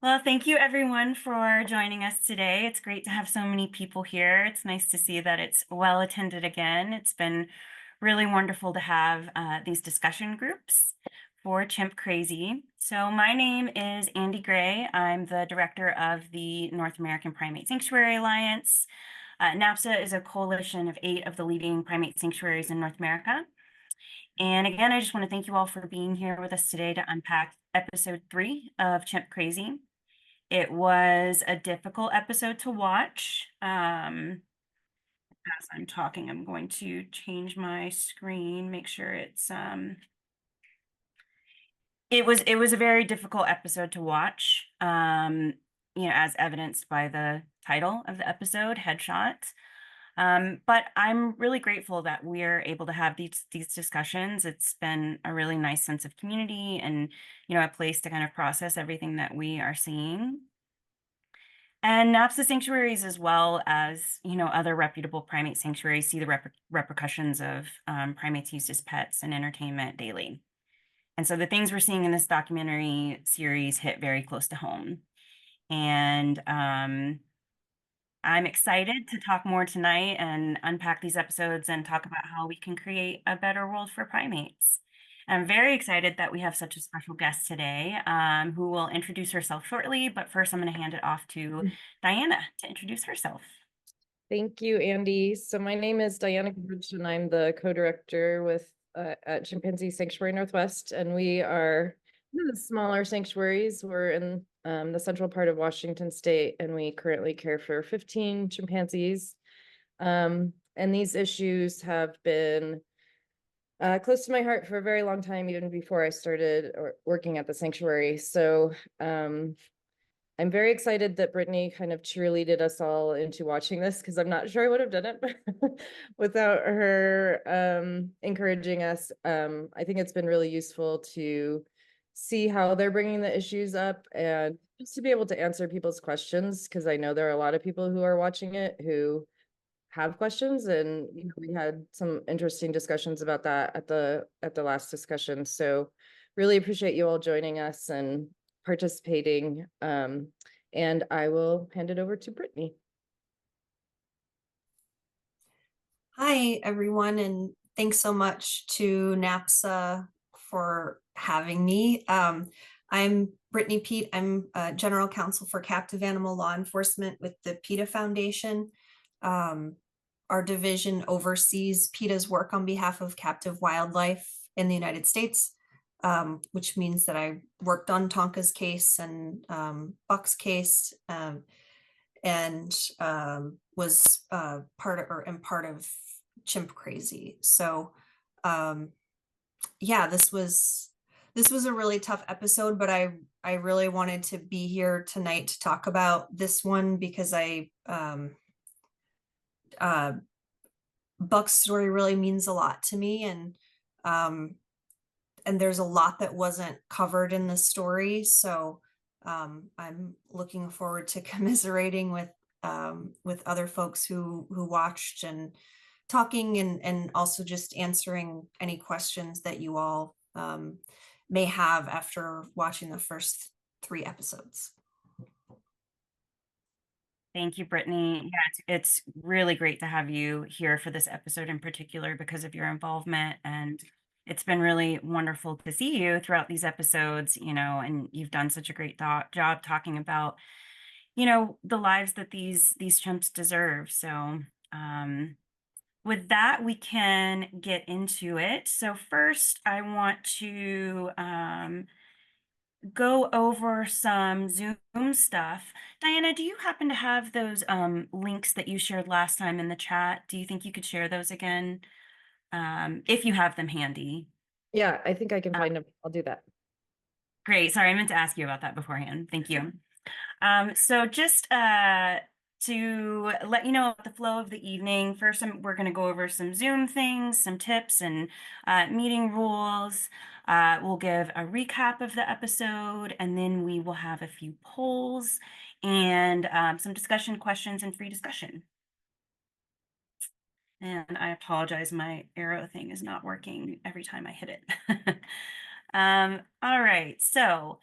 Well, thank you everyone for joining us today. It's great to have so many people here. It's nice to see that it's well attended again. It's been really wonderful to have these discussion groups for Chimp Crazy. So my name is Andy Gray. I'm the director of the North American Primate Sanctuary Alliance. NAPSA is a coalition of 8 of the leading primate sanctuaries in North America. And again, I just want to thank you all for being here with us today to unpack episode 3 of Chimp Crazy. It was a difficult episode to watch. As I'm talking, I'm going to change my screen, make sure it's it was a very difficult episode to watch. As evidenced by the title of the episode, Headshot. But I'm really grateful that we're able to have these discussions. It's been a really nice sense of community and, a place to kind of process everything that we are seeing. And NAPSA sanctuaries, as well as, other reputable primate sanctuaries, see the repercussions of primates used as pets and entertainment daily. And so the things we're seeing in this documentary series hit very close to home. And I'm excited to talk more tonight and unpack these episodes and talk about how we can create a better world for primates. I'm very excited that we have such a special guest today, who will introduce herself shortly. But first, I'm going to hand it off to Diana to introduce herself. Thank you, Andy. So my name is Diana and I'm the co-director with at Chimpanzee Sanctuary Northwest, and we are one of the smaller sanctuaries. We're in the central part of Washington State, and we currently care for 15 chimpanzees. And these issues have been close to my heart for a very long time, even before I started working at the sanctuary. So I'm very excited that Brittany kind of cheerleaded us all into watching this, because I'm not sure I would have done it without her encouraging us. I think it's been really useful to see how they're bringing the issues up and just to be able to answer people's questions, because I know there are a lot of people who are watching it who have questions, and we had some interesting discussions about that at the last discussion. So really appreciate you all joining us and participating. And I will hand it over to Brittany. Hi, everyone, and thanks so much to NAPSA for having me. I'm Brittany Pete. I'm General Counsel for Captive Animal Law Enforcement with the PETA Foundation. Our division oversees PETA's work on behalf of captive wildlife in the United States, which means that I worked on Tonka's case and Buck's case, and was part of Chimp Crazy. So yeah, this was a really tough episode, but I really wanted to be here tonight to talk about this one because Buck's story really means a lot to me, and there's a lot that wasn't covered in the story. So I'm looking forward to commiserating with other folks who watched and talking, and also just answering any questions that you all may have after watching the first 3 episodes. Thank you, Brittany. Yeah, it's really great to have you here for this episode in particular because of your involvement. And it's been really wonderful to see you throughout these episodes, and you've done such a great job talking about, the lives that these chimps deserve. So with that, we can get into it. So first, I want to go over some Zoom stuff. Diana, do you happen to have those links that you shared last time in the chat? Do you think you could share those again, if you have them handy? Yeah, I think I can find them. I'll do that. Great. Sorry, I meant to ask you about that beforehand. Thank you. So just to let you know the flow of the evening, first we're going to go over some Zoom things, some tips and meeting rules. We'll give a recap of the episode, and then we will have a few polls and some discussion questions and free discussion. And I apologize, my arrow thing is not working every time I hit it. All right, so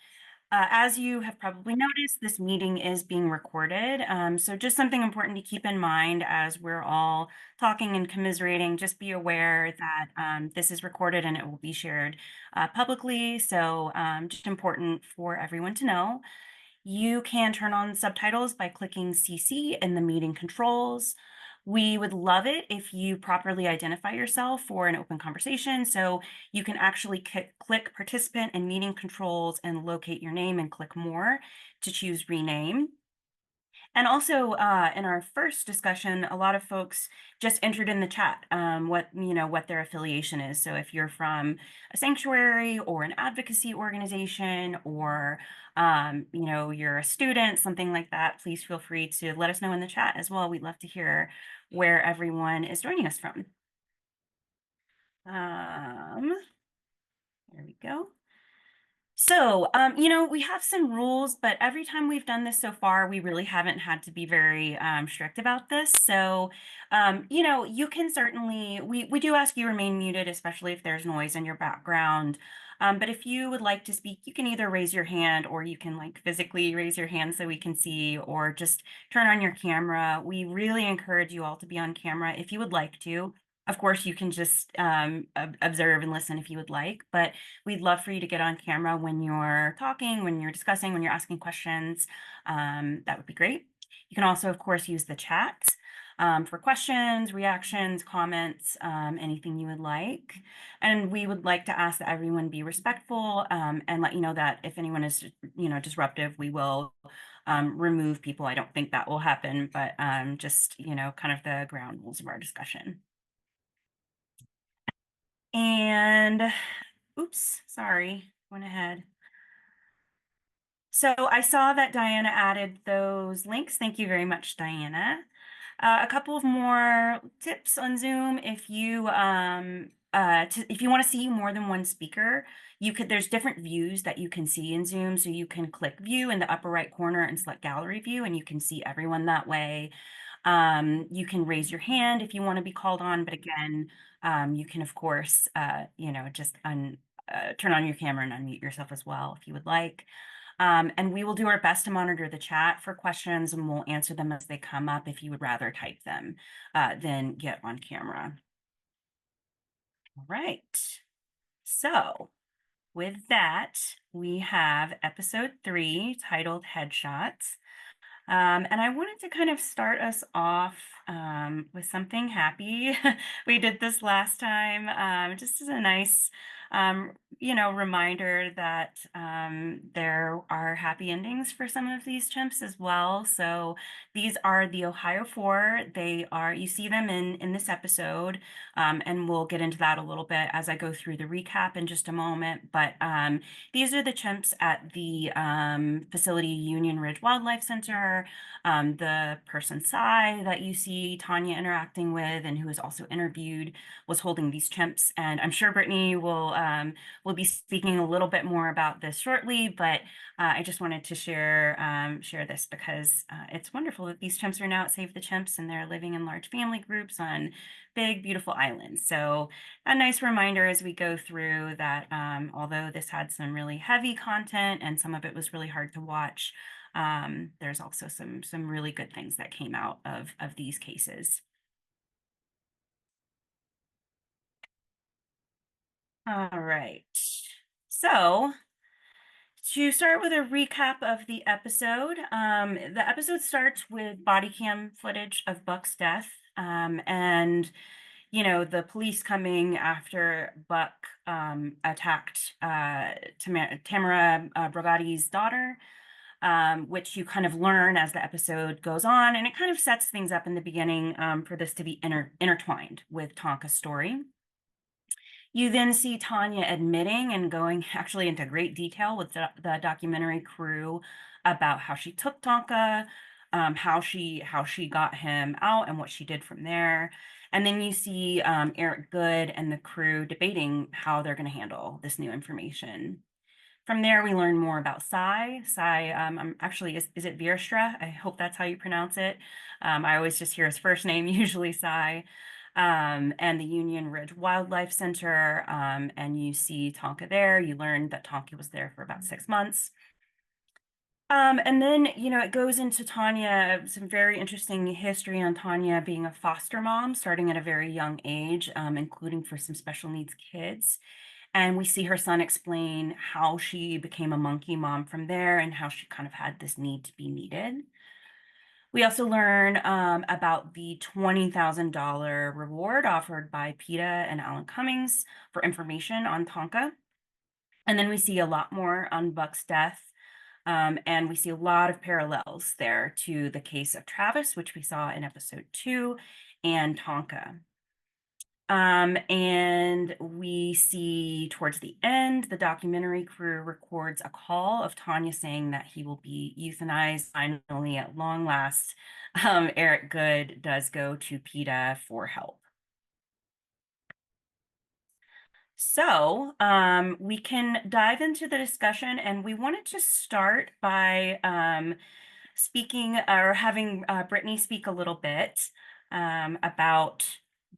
As you have probably noticed, this meeting is being recorded. So just something important to keep in mind as we're all talking and commiserating, just be aware that this is recorded and it will be shared publicly. So just important for everyone to know. You can turn on subtitles by clicking CC in the meeting controls. We would love it if you properly identify yourself for an open conversation. So you can actually click participant in meeting controls and locate your name and click more to choose rename. And also, in our first discussion, a lot of folks just entered in the chat what their affiliation is. So if you're from a sanctuary or an advocacy organization, or you're a student, something like that, please feel free to let us know in the chat as well. We'd love to hear where everyone is joining us from. There we go. So, we have some rules, but every time we've done this so far, we really haven't had to be very strict about this. So, you can certainly, we do ask you remain muted, especially if there's noise in your background. But if you would like to speak, you can either raise your hand, or you can like physically raise your hand so we can see, or just turn on your camera. We really encourage you all to be on camera if you would like to. Of course, you can just observe and listen if you would like, but we'd love for you to get on camera when you're talking, when you're discussing, when you're asking questions. That would be great. You can also, of course, use the chat for questions, reactions, comments, anything you would like. And we would like to ask that everyone be respectful, and let you know that if anyone is, disruptive, we will remove people. I don't think that will happen, but just, kind of the ground rules of our discussion. And oops, sorry, went ahead. So I saw that Diana added those links. Thank you very much, Diana. A couple of more tips on Zoom. If you if you want to see more than one speaker, there's different views that you can see in Zoom. So you can click view in the upper right corner and select gallery view, and you can see everyone that way. You can raise your hand if you want to be called on, but again, you can, of course, just turn on your camera and unmute yourself as well if you would like. And we will do our best to monitor the chat for questions, and we'll answer them as they come up if you would rather type them than get on camera. All right. So with that, we have episode 3 titled Headshots. And I wanted to kind of start us off with something happy. We did this last time, just as a nice, reminder that there are happy endings for some of these chimps as well. So these are the Ohio 4. You see them in this episode, and we'll get into that a little bit as I go through the recap in just a moment. But these are the chimps at the facility Union Ridge Wildlife Center. The person Sai that you see Tonia interacting with, and who is also interviewed, was holding these chimps. And I'm sure Brittany will be speaking a little bit more about this shortly, but I just wanted to share this because it's wonderful that these chimps are now at Save the Chimps, and they're living in large family groups on big, beautiful islands. So a nice reminder as we go through that although this had some really heavy content and some of it was really hard to watch, there's also some really good things that came out of these cases. All right. So to start with a recap of the episode starts with body cam footage of Buck's death, and the police coming after Buck attacked Tamara Brogatti's daughter, which you kind of learn as the episode goes on, and it kind of sets things up in the beginning for this to be intertwined with Tonka's story. You then see Tonia admitting and going actually into great detail with the documentary crew about how she took Tonka, how she got him out, and what she did from there. And then you see Eric Good and the crew debating how they're going to handle this new information. From there, we learn more about Sai. Sai, actually, is it Vierstra? I hope that's how you pronounce it. I always just hear his first name, usually Sai. And the Union Ridge Wildlife Center, and you see Tonka there. You learn that Tonka was there for about 6 months. And then, it goes into Tonia, some very interesting history on Tonia being a foster mom, starting at a very young age, including for some special needs kids. And we see her son explain how she became a monkey mom from there and how she kind of had this need to be needed. We also learn about the $20,000 reward offered by PETA and Alan Cummings for information on Tonka. And then we see a lot more on Buck's death. And we see a lot of parallels there to the case of Travis, which we saw in episode 2, and Tonka. And we see towards the end, the documentary crew records a call of Tonia saying that he will be euthanized finally at long last. Eric Good does go to PETA for help. So we can dive into the discussion, and we wanted to start by speaking or having Brittany speak a little bit about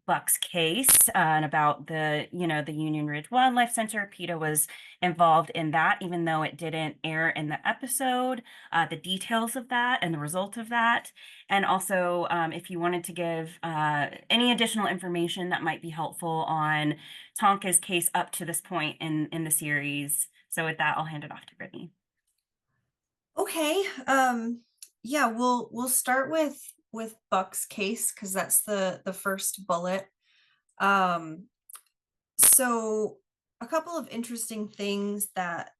Buck's case and about the Union Ridge Wildlife Center. PETA was involved in that, even though it didn't air in the episode, the details of that and the result of that. And also, if you wanted to give any additional information that might be helpful on Tonka's case up to this point in the series. So with that, I'll hand it off to Brittany. Okay. Yeah, we'll start with Buck's case because that's the first bullet. So a couple of interesting things that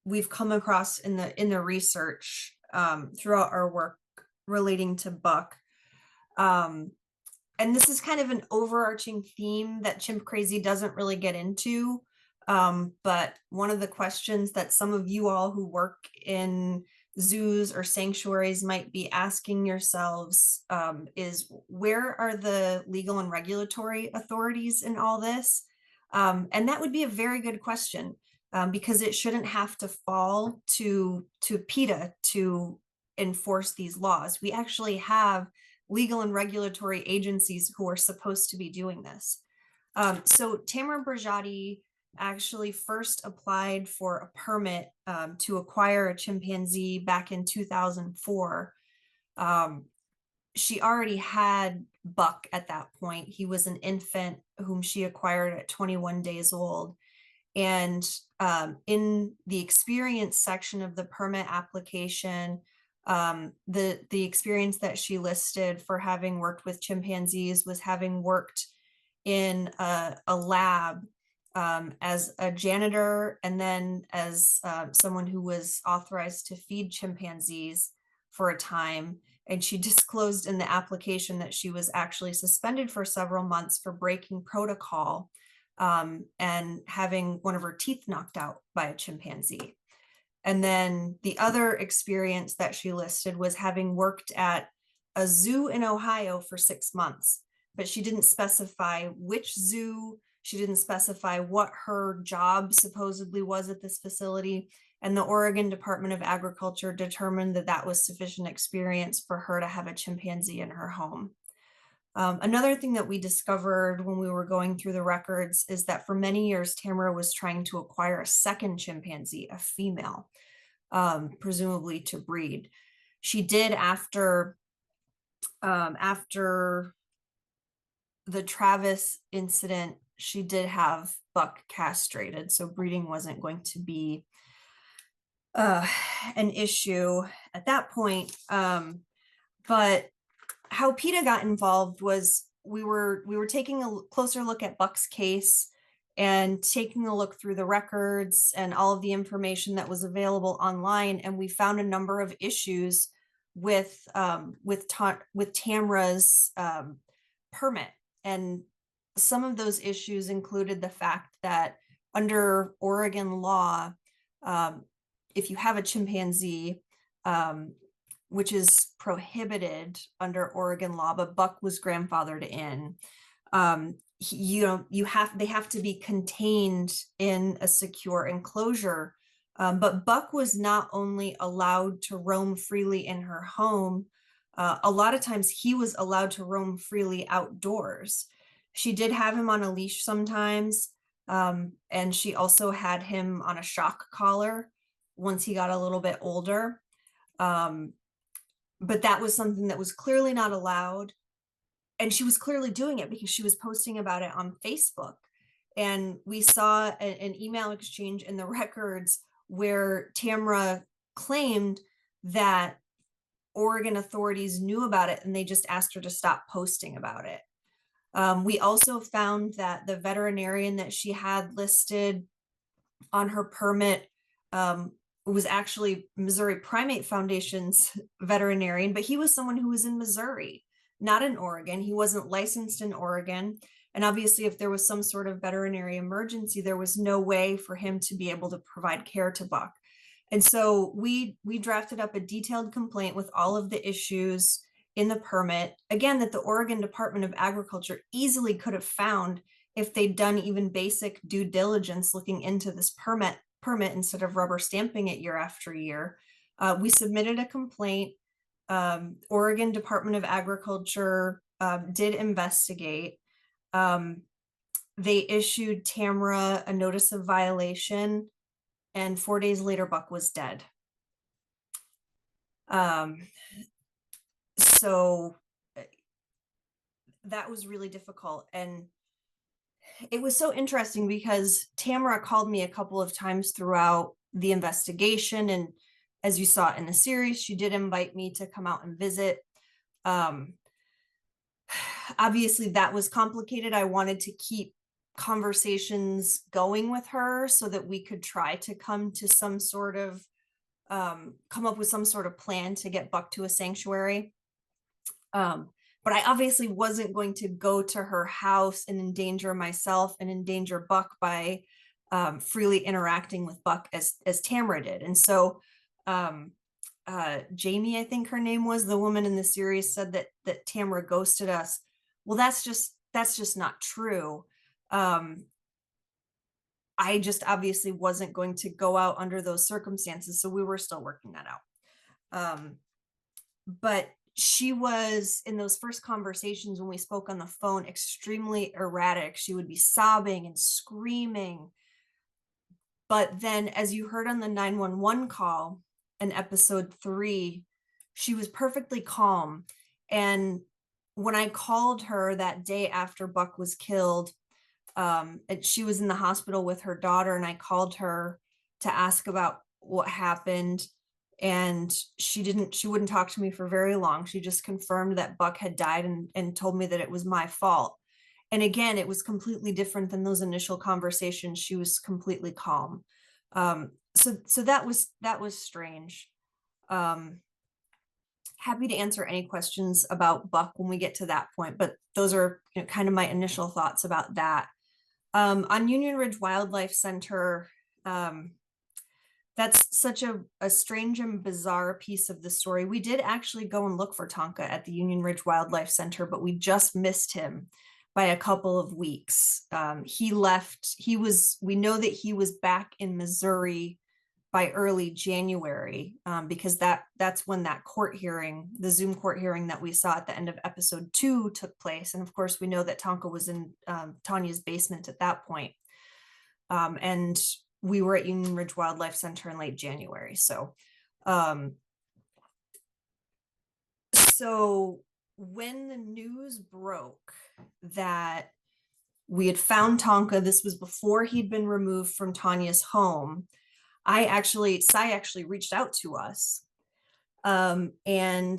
we've come across in the research throughout our work relating to Buck. And this is kind of an overarching theme that Chimp Crazy doesn't really get into. But one of the questions that some of you all who work in zoos or sanctuaries might be asking yourselves is, where are the legal and regulatory authorities in all this? And that would be a very good question, because it shouldn't have to fall to PETA to enforce these laws. We actually have legal and regulatory agencies who are supposed to be doing this. So Tamara Brajati actually first applied for a permit to acquire a chimpanzee back in 2004. She already had Buck at that point. He was an infant whom she acquired at 21 days old. And in the experience section of the permit application, the experience that she listed for having worked with chimpanzees was having worked in a lab as a janitor, and then as someone who was authorized to feed chimpanzees for a time. And she disclosed in the application that she was actually suspended for several months for breaking protocol and having one of her teeth knocked out by a chimpanzee. And then the other experience that she listed was having worked at a zoo in Ohio for 6 months, but she didn't specify which zoo. She didn't specify what her job supposedly was at this facility. And the Oregon Department of Agriculture determined that that was sufficient experience for her to have a chimpanzee in her home. Another thing that we discovered when we were going through the records is that for many years, Tamara was trying to acquire a second chimpanzee, a female, presumably to breed. She did after the Travis incident. She did have Buck castrated, so breeding wasn't going to be an issue at that point. But how PETA got involved was we were taking a closer look at Buck's case and taking a look through the records and all of the information that was available online, and we found a number of issues with Tamara's permit. And some of those issues included the fact that under Oregon law, if you have a chimpanzee, which is prohibited under Oregon law, but Buck was grandfathered in, they have to be contained in a secure enclosure. But Buck was not only allowed to roam freely in her home, a lot of times he was allowed to roam freely outdoors. She did have him on a leash sometimes, and she also had him on a shock collar once he got a little bit older. But that was something that was clearly not allowed. And she was clearly doing it because she was posting about it on Facebook. And we saw an email exchange in the records where Tamra claimed that Oregon authorities knew about it and they just asked her to stop posting about it. We also found that the veterinarian that she had listed on her permit was actually Missouri Primate Foundation's veterinarian, but he was someone who was in Missouri, not in Oregon. He wasn't licensed in Oregon. And obviously, if there was some sort of veterinary emergency, there was no way for him to be able to provide care to Buck. And so we drafted up a detailed complaint with all of the issues in the permit, again, that the Oregon Department of Agriculture easily could have found if they'd done even basic due diligence looking into this permit instead of rubber stamping it year after year. We submitted a complaint. Oregon Department of Agriculture did investigate. They issued Tamra a notice of violation, and 4 days later, Buck was dead. So that was really difficult. And it was so interesting because Tamra called me a couple of times throughout the investigation. And as you saw in the series, she did invite me to come out and visit. Obviously, that was complicated. I wanted to keep conversations going with her so that we could try to come to some sort of come up with some sort of plan to get Buck to a sanctuary. But I obviously wasn't going to go to her house and endanger myself and endanger Buck by freely interacting with Buck as Tamra did. And so Jamie, I think her name was, the woman in the series, said that Tamra ghosted us. Well, that's just not true. I just obviously wasn't going to go out under those circumstances. So we were still working that out. But she was, in those first conversations when we spoke on the phone, extremely erratic. She would be sobbing and screaming. But then, as you heard on the 911 call in episode 3, she was perfectly calm. And when I called her that day after Buck was killed, and she was in the hospital with her daughter, and I called her to ask about what happened. And she wouldn't talk to me for very long. She just confirmed that Buck had died and told me that it was my fault. And again, it was completely different than those initial conversations. She was completely calm. So that was strange. Happy to answer any questions about Buck when we get to that point, but those are kind of my initial thoughts about that. On Union Ridge Wildlife Center, that's such a strange and bizarre piece of the story. We did actually go and look for Tonka at the Union Ridge Wildlife Center, but we just missed him by a couple of weeks. He left. We know that he was back in Missouri by early January, because that's when that court hearing, the Zoom court hearing that we saw at the end of episode 2 took place. And of course, we know that Tonka was in Tonia's basement at that point. And we were at Union Ridge Wildlife Center in late January. So when the news broke that we had found Tonka, this was before he'd been removed from Tonia's home. Cy actually reached out to us and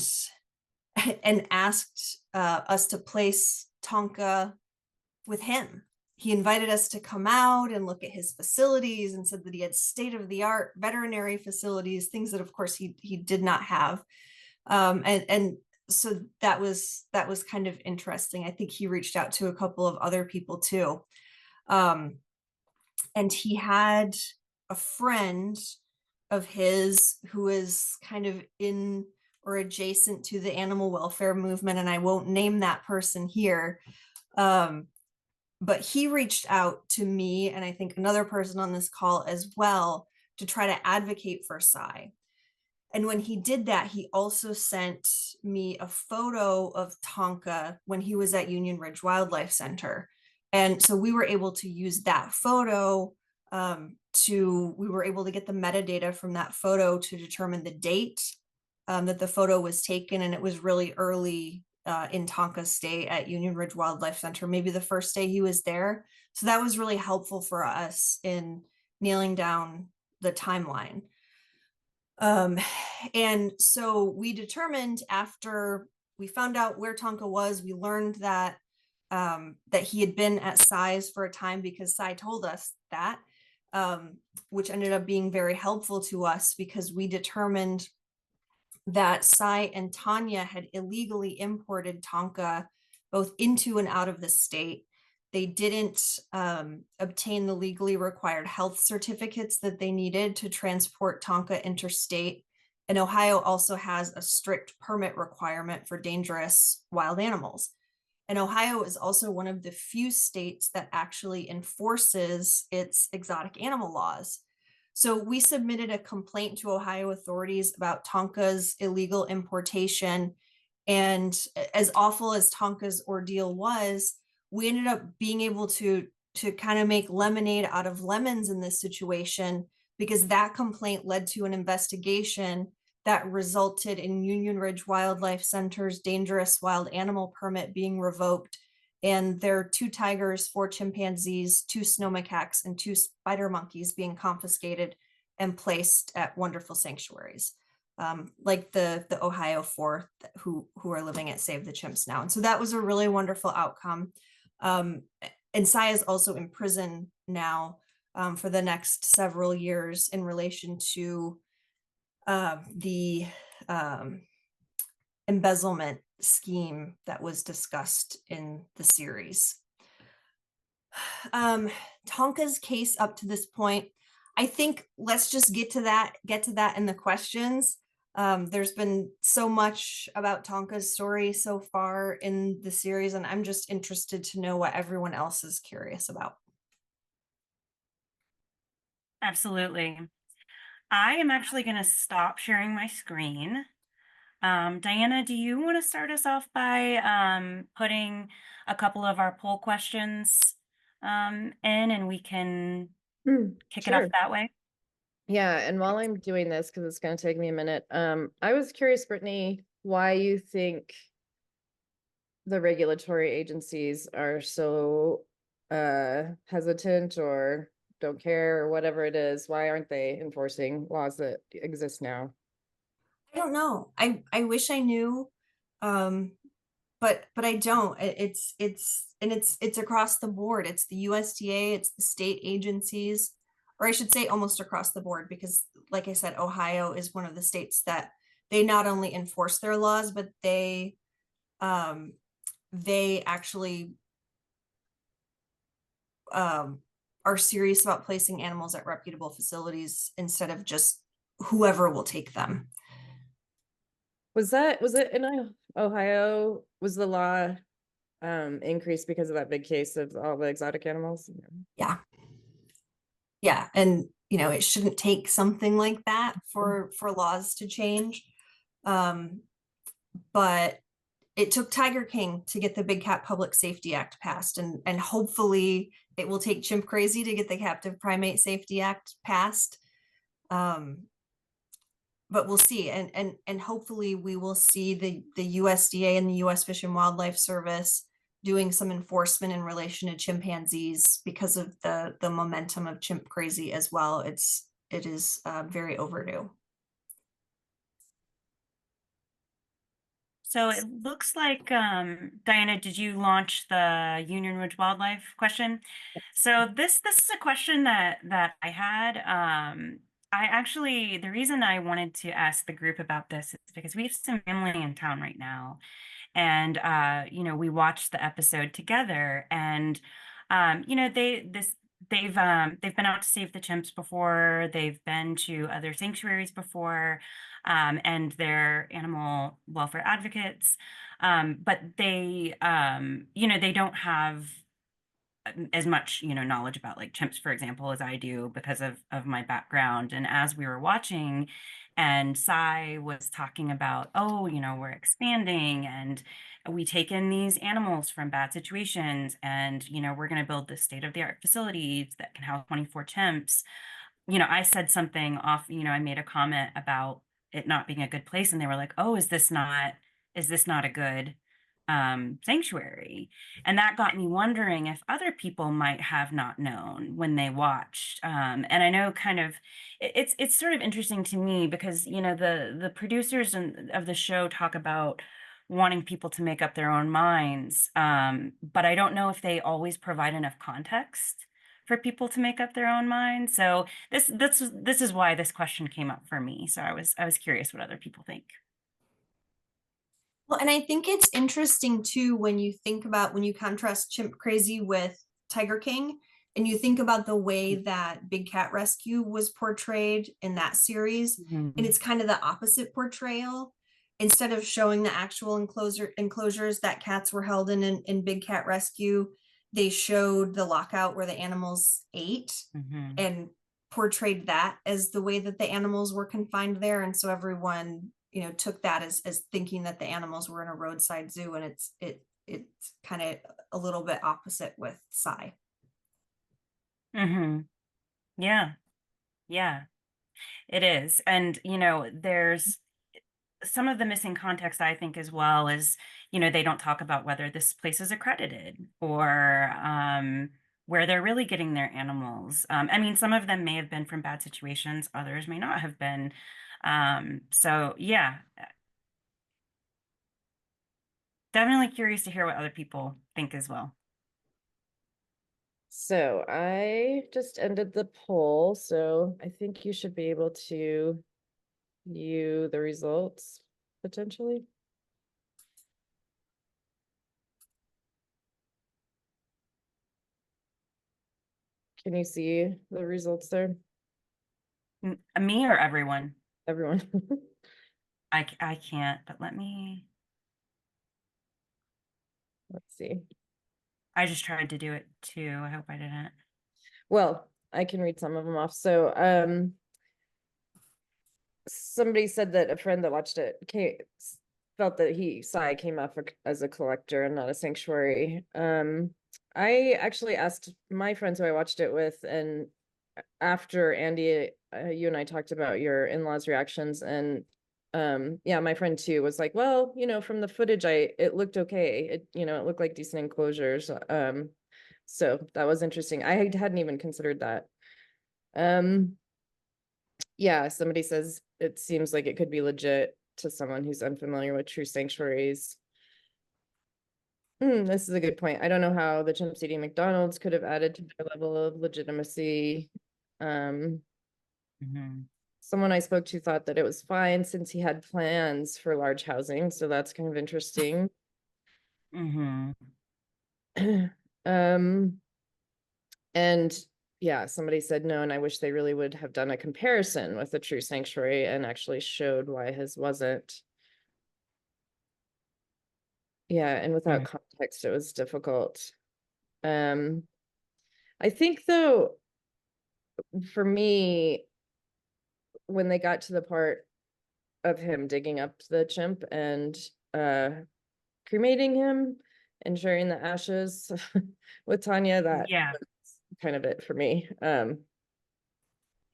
asked us to place Tonka with him. He invited us to come out and look at his facilities and said that he had state-of-the-art veterinary facilities, things that of course he did not have. And so that was kind of interesting. I think he reached out to a couple of other people too. And he had a friend of his who is kind of in or adjacent to the animal welfare movement, and I won't name that person here. But he reached out to me, and I think another person on this call as well, to try to advocate for Cy. And when he did that, he also sent me a photo of Tonka when he was at Union Ridge Wildlife Center. And so we were able to use that photo we were able to get the metadata from that photo to determine the date that the photo was taken, and it was really early in Tonka's stay at Union Ridge Wildlife Center, maybe the first day he was there. So that was really helpful for us in nailing down the timeline. And so we determined, after we found out where Tonka was, we learned that that he had been at Sai's for a time, because Sai told us that, which ended up being very helpful to us, because we determined that Sai and Tonia had illegally imported Tonka both into and out of the state. They didn't obtain the legally required health certificates that they needed to transport Tonka interstate. And Ohio also has a strict permit requirement for dangerous wild animals. And Ohio is also one of the few states that actually enforces its exotic animal laws. So we submitted a complaint to Ohio authorities about Tonka's illegal importation. And as awful as Tonka's ordeal was, we ended up being able to kind of make lemonade out of lemons in this situation, because that complaint led to an investigation that resulted in Union Ridge Wildlife Center's dangerous wild animal permit being revoked, and there are 2 tigers, 4 chimpanzees, 2 snow macaques, and 2 spider monkeys being confiscated and placed at wonderful sanctuaries, like the Ohio 4 who are living at Save the Chimps now. And so that was a really wonderful outcome. And Sai is also in prison now for the next several years in relation to the embezzlement scheme that was discussed in the series. Tonka's case up to this point, I think let's just get to that in the questions. There's been so much about Tonka's story so far in the series, and I'm just interested to know what everyone else is curious about. Absolutely. I am actually going to stop sharing my screen. Diana, do you want to start us off by putting a couple of our poll questions in, and we can kick it off Sure. that way? Yeah, and while I'm doing this, because it's going to take me a minute, I was curious, Brittany, why you think the regulatory agencies are so hesitant or don't care or whatever it is. Why aren't they enforcing laws that exist now? I don't know. I wish I knew, but I don't. It's across the board. It's the USDA, it's the state agencies, or I should say almost across the board, because like I said, Ohio is one of the states that they not only enforce their laws, but they actually are serious about placing animals at reputable facilities instead of just whoever will take them. Was it in Ohio? Was the law increased because of that big case of all the exotic animals? Yeah. Yeah. And it shouldn't take something like that for laws to change. But it took Tiger King to get the Big Cat Public Safety Act passed, and hopefully it will take Chimp Crazy to get the Captive Primate Safety Act passed. But we'll see, and hopefully we will see the USDA and the U.S. Fish and Wildlife Service doing some enforcement in relation to chimpanzees, because of the momentum of Chimp Crazy as well. It is very overdue. So it looks like, Diana, did you launch the Union Ridge Wildlife question? So this is a question that I had. I actually, the reason I wanted to ask the group about this is because we have some family in town right now, and we watched the episode together, and they've been out to save the chimps before, they've been to other sanctuaries before, and they're animal welfare advocates, but they don't have as much knowledge about like chimps, for example, as I do, because of my background. And as we were watching, and Sai was talking about, oh, we're expanding, and we take in these animals from bad situations, and we're going to build this state-of-the-art facilities that can house 24 chimps. I said something off, I made a comment about it not being a good place, and they were like, oh, is this not a good sanctuary? And that got me wondering if other people might have not known when they watched. And I know kind of it's sort of interesting to me because, you know, the producers of the show talk about wanting people to make up their own minds. But I don't know if they always provide enough context for people to make up their own minds. So this is why this question came up for me. So I was curious what other people think. Well, and I think it's interesting too when you think about when you contrast Chimp Crazy with Tiger King, and you think about the way that Big Cat Rescue was portrayed in that series, and Mhm. it's kind of the opposite portrayal. Instead of showing the actual enclosures that cats were held in Big Cat Rescue, they showed the lockout where the animals ate Mhm. and portrayed that as the way that the animals were confined there. And so everyone, you know, took that as thinking that the animals were in a roadside zoo, and it's kind of a little bit opposite with Psy. Mhm. Yeah. Yeah. It is. And, you know, there's some of the missing context, I think, as well is, you know, they don't talk about whether this place is accredited or where they're really getting their animals. I mean, some of them may have been from bad situations, others may not have been. So yeah, definitely curious to hear what other people think as well. So I just ended the poll, so I think you should be able to view the results potentially. Can you see the results there? Me or everyone? Everyone. I can't, but let me, Let's see. I just tried to do it too. I hope I didn't. Well, I can read some of them off. So, somebody said that a friend that watched it felt that Sai came off as a collector and not a sanctuary. I actually asked my friends who I watched it with, and after Andy, you and I talked about your in-laws' reactions, and yeah, my friend too was like, well, you know, from the footage, it looked okay. It looked like decent enclosures. So that was interesting. I hadn't even considered that. Um, yeah, somebody says it seems like it could be legit to someone who's unfamiliar with true sanctuaries. This is a good point. I don't know how the chimps eating McDonald's could have added to their level of legitimacy. Um, Mhm. Someone I spoke to thought that it was fine since he had plans for large housing, so that's kind of interesting. Mhm. Um, and yeah, somebody said no, and I wish they really would have done a comparison with the true sanctuary and actually showed why his wasn't. Yeah, and without Mhm. context, it was difficult. Um, I think though, for me, when they got to the part of him digging up the chimp and uh cremating him and sharing the ashes with Tonia, that Yeah. was kind of it for me. That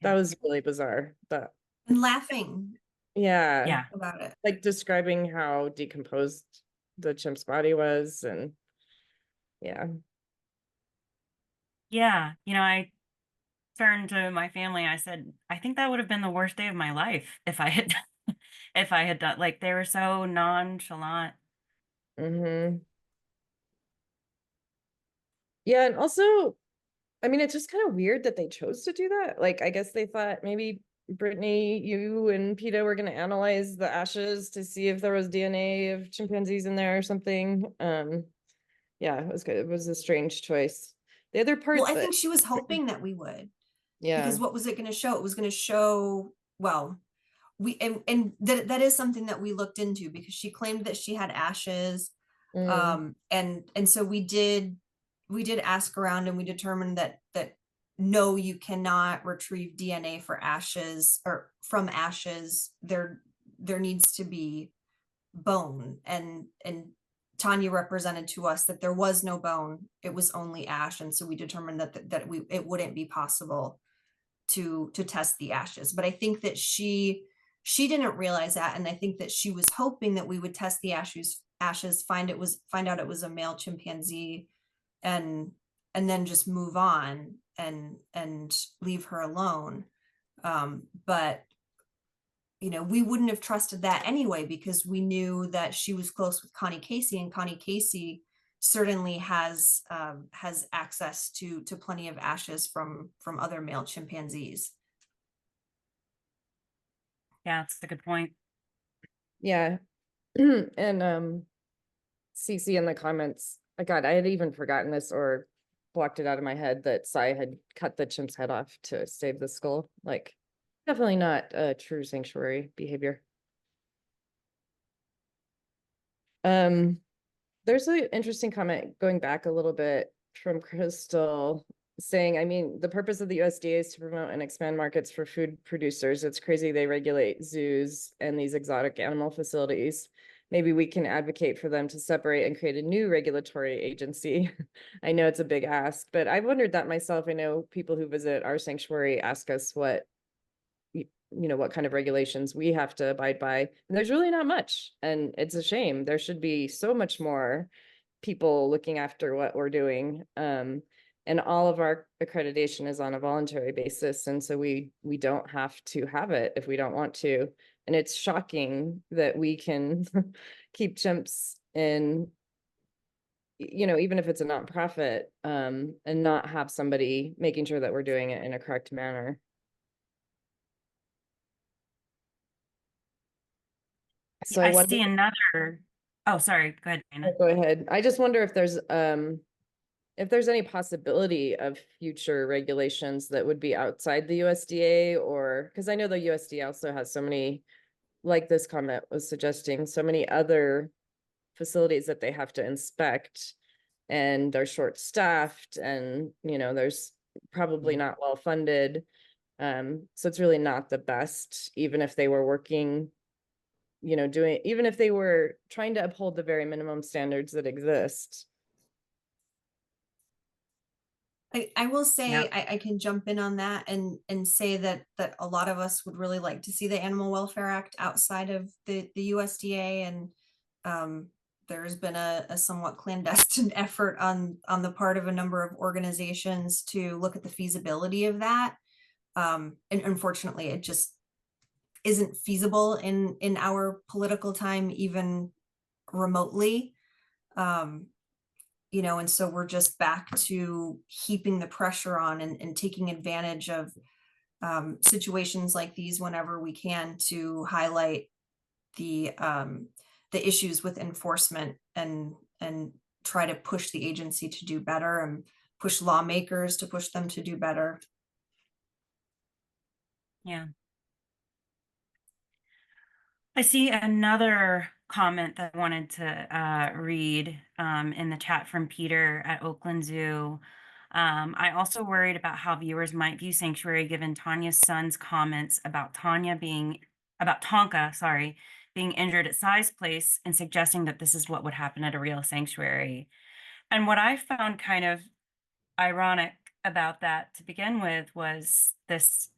Yeah. was really bizarre. But And laughing yeah, Yeah. about it. like describing how decomposed the chimp's body was, and yeah. Yeah. You know, I turned to my family. I said, I think that would have been the worst day of my life if I had if I had done, like, they were so nonchalant. Mm-hmm. Yeah, and also, I mean, it's just kind of weird that they chose to do that. Like, I guess they thought maybe Brittany, you and PETA were going to analyze the ashes to see if there was DNA of chimpanzees in there or something. Yeah, it was good. It was a strange choice. The other Well, part I that, think she was hoping that we would, yeah, because what was it going to show? It was going to show, well, and that is something that we looked into, because she claimed that she had ashes. mm, And so we did ask around, and we determined that no, you cannot retrieve DNA for ashes, or from ashes. There needs to be bone, and Tonia represented to us that there was no bone, it was only ash, and so we determined that it wouldn't be possible to test the ashes. But I think that she didn't realize that, and I think that she was hoping that we would test the ashes, find out it was a male chimpanzee, and then just move on and leave her alone. But we wouldn't have trusted that anyway, because we knew that she was close with Connie Casey, and Connie Casey certainly has access to plenty of ashes from other male chimpanzees. Yeah, that's a good point. Yeah. And CC in the comments, God, I had even forgotten this or blocked it out of my head that Sai had cut the chimp's head off to save the skull. Like, definitely not a true sanctuary behavior. There's an interesting comment going back a little bit from Crystal saying, I mean, the purpose of the USDA is to promote and expand markets for food producers. It's crazy they regulate zoos and these exotic animal facilities. Maybe we can advocate for them to separate and create a new regulatory agency. I know it's a big ask, but I've wondered that myself. I know people who visit our sanctuary ask us what kind of regulations we have to abide by. And there's really not much. And it's a shame. There should be so much more people looking after what we're doing. And all of our accreditation is on a voluntary basis. And so we don't have to have it if we don't want to. And it's shocking that we can keep chimps in, even if it's a nonprofit, and not have somebody making sure that we're doing it in a correct manner. So I see another. Oh, sorry. Go ahead, Dana. Go ahead. I just wonder if there's any possibility of future regulations that would be outside the USDA, or because I know the USDA also has so many, like this comment was suggesting, so many other facilities that they have to inspect, and they're short staffed, and there's probably not well funded. So it's really not the best, even if they were working, even if they were trying to uphold the very minimum standards that exist. I will say, Yeah. I can jump in on that and say that a lot of us would really like to see the Animal Welfare Act outside of the USDA, and there's been a somewhat clandestine effort on the part of a number of organizations to look at the feasibility of that. And unfortunately, it just isn't feasible in our political time, even remotely. And so we're just back to heaping the pressure on and taking advantage of situations like these whenever we can, to highlight the issues with enforcement, and try to push the agency to do better, and push lawmakers to push them to do better. Yeah. I see another comment that I wanted to read in the chat from Peter at Oakland Zoo. I also worried about how viewers might view Sanctuary given Tonia's son's comments about Tonka, sorry, being injured at Sai's place, and suggesting that this is what would happen at a real sanctuary. And what I found kind of ironic about that to begin with was this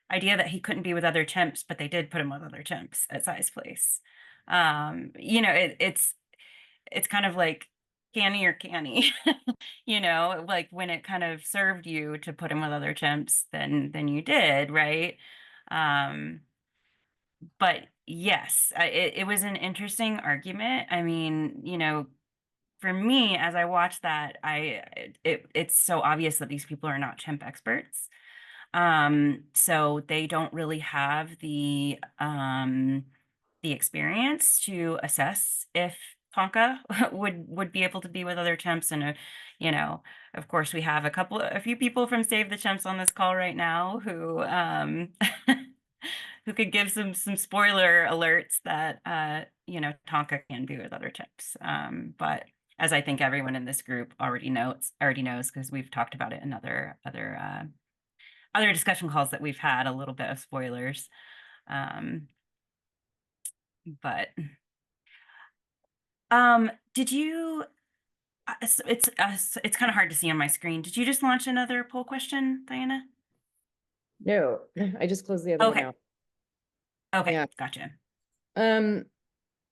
idea that he couldn't be with other chimps, but they did put him with other chimps at Sai's place. It's kind of like canny or canny, like when it kind of served you to put him with other chimps, then you did, right? But yes, it was an interesting argument. I mean, for me, as I watched that, it's so obvious that these people are not chimp experts. So they don't really have the experience to assess if Tonka would be able to be with other chimps. And of course, we have a few people from Save the Chimps on this call right now who who could give some spoiler alerts that Tonka can be with other chimps. But as I think everyone in this group already knows, because we've talked about it in other discussion calls that we've had, a little bit of spoilers. But did you it's kind of hard to see on my screen. Did you just launch another poll question, Diana? No, I just closed the other one Okay. out. Okay, Yeah. gotcha.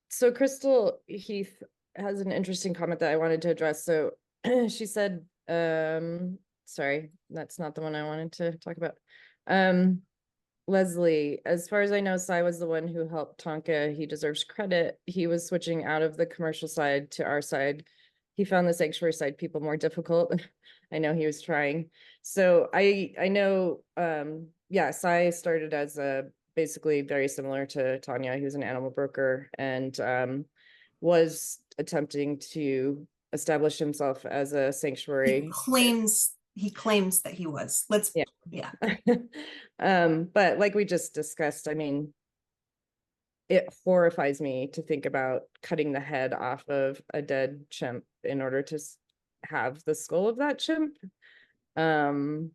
So Crystal Heath has an interesting comment that I wanted to address. So she said, sorry, that's not the one I wanted to talk about. Leslie, as far as I know, Sai was the one who helped Tonka. He deserves credit. He was switching out of the commercial side to our side. He found the sanctuary side people more difficult. I know he was trying. So I know, yeah, Sai started as a basically very similar to Tonia. He was an animal broker and was attempting to establish himself as a sanctuary. He claims that he was. Yeah. But like we just discussed, I mean, it horrifies me to think about cutting the head off of a dead chimp in order to have the skull of that chimp. And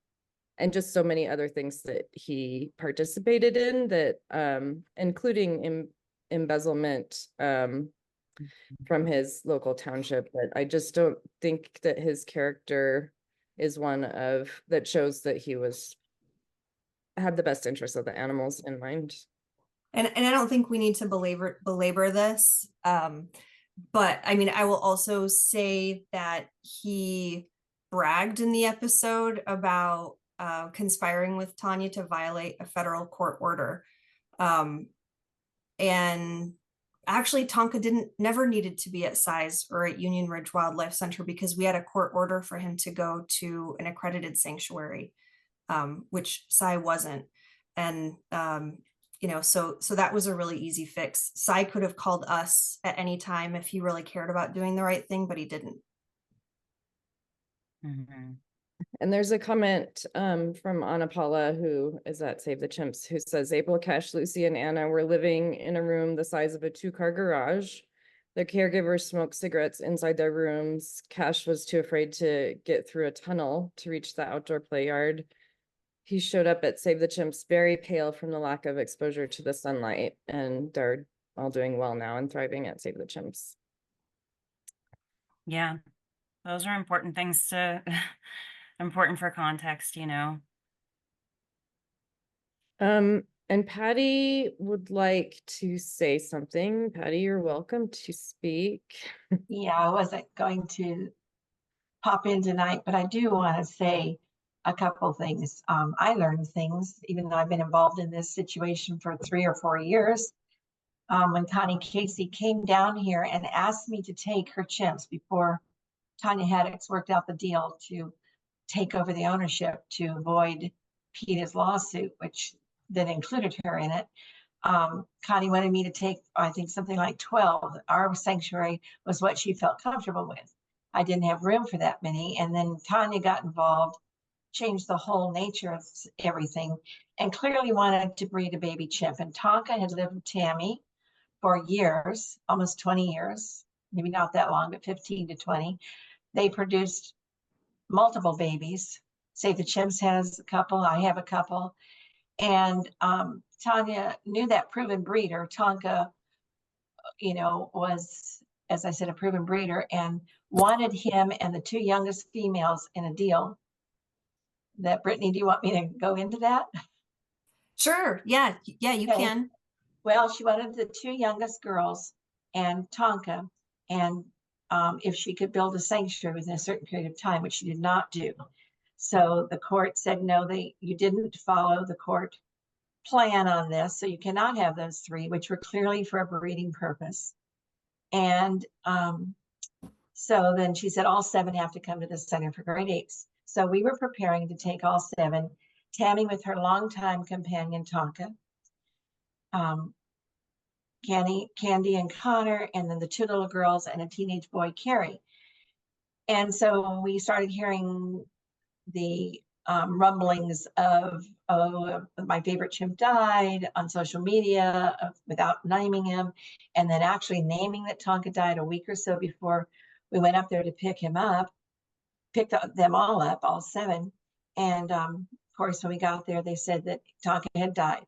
just so many other things that he participated in that, including embezzlement from his local township. But I just don't think that his character is one of that shows that he had the best interests of the animals in mind. And I don't think we need to belabor this. But I mean, I will also say that he bragged in the episode about conspiring with Tonia to violate a federal court order. And actually, Tonka never needed to be at Sai's or at Union Ridge Wildlife Center because we had a court order for him to go to an accredited sanctuary, which Sai wasn't. And you know, so that was a really easy fix. Sai could have called us at any time if he really cared about doing the right thing, but he didn't. Mm-hmm. And there's a comment from Anna Paula, who is at Save the Chimps, who says April, Cash, Lucy, and Anna were living in a room the size of a 2-car garage. Their caregivers smoked cigarettes inside their rooms. Cash was too afraid to get through a tunnel to reach the outdoor play yard. He showed up at Save the Chimps very pale from the lack of exposure to the sunlight, and they're all doing well now and thriving at Save the Chimps. Yeah, those are important things to important for context, you know. And Patty would like to say something. Patty, you're welcome to speak. Yeah, I wasn't going to pop in tonight, but I do want to say a couple things. I learned things, even though I've been involved in this situation for 3 or 4 years. When Connie Casey came down here and asked me to take her chimps before Tanya Haddix worked out the deal to take over the ownership to avoid PETA's lawsuit, which then included her in it. Connie wanted me to take, I think, something like 12. Our sanctuary was what she felt comfortable with. I didn't have room for that many. And then Tanya got involved, changed the whole nature of everything, and clearly wanted to breed a baby chimp. And Tonka had lived with Tammy for years, almost 20 years, maybe not that long, but 15 to 20. They produced multiple babies. Save the Chimps has a couple, I have a couple. And Tanya knew that proven breeder. Tonka, you know, was, as I said, a proven breeder and wanted him and the 2 youngest females in a deal. That, Brittany, do you want me to go into that? Sure. Yeah, you can. Well, she wanted the 2 youngest girls and Tonka, and if she could build a sanctuary within a certain period of time, which she did not do. So the court said, no, you didn't follow the court plan on this, so you cannot have those 3, which were clearly for a breeding purpose. And so then she said all 7 have to come to the Center for Great Apes. So we were preparing to take all 7, Tammy with her longtime companion Tonka, Candy and Connor, and then the 2 little girls and a teenage boy, Carrie. And so we started hearing the rumblings of, oh, my favorite chimp died on social media without naming him, and then actually naming that Tonka died a week or so before we went up there to pick him up, picked them all up, all 7. And of course, when we got there, they said that Tonka had died.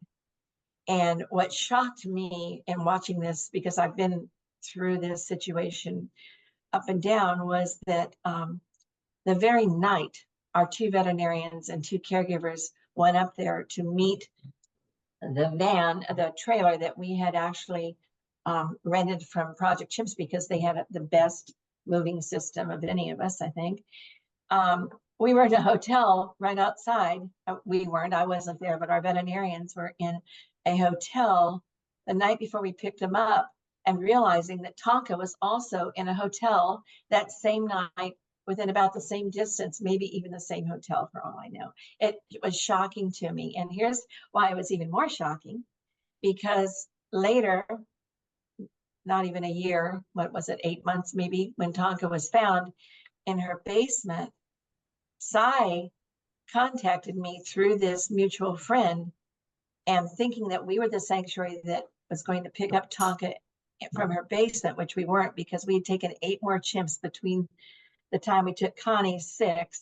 And what shocked me in watching this, because I've been through this situation up and down, was that the very night our 2 veterinarians and 2 caregivers went up there to meet the trailer that we had actually rented from Project Chimps because they had the best moving system of any of us, I think. We were in a hotel right outside. We weren't, I wasn't there, but our veterinarians were in a hotel the night before we picked him up, and realizing that Tonka was also in a hotel that same night within about the same distance, maybe even the same hotel for all I know. It was shocking to me. And here's why it was even more shocking, because later, not even a year, what was it, 8 months maybe, when Tonka was found in her basement, Cy contacted me through this mutual friend, and thinking that we were the sanctuary that was going to pick up Tonka from her basement, which we weren't, because we had taken 8 more chimps between the time we took Connie's 6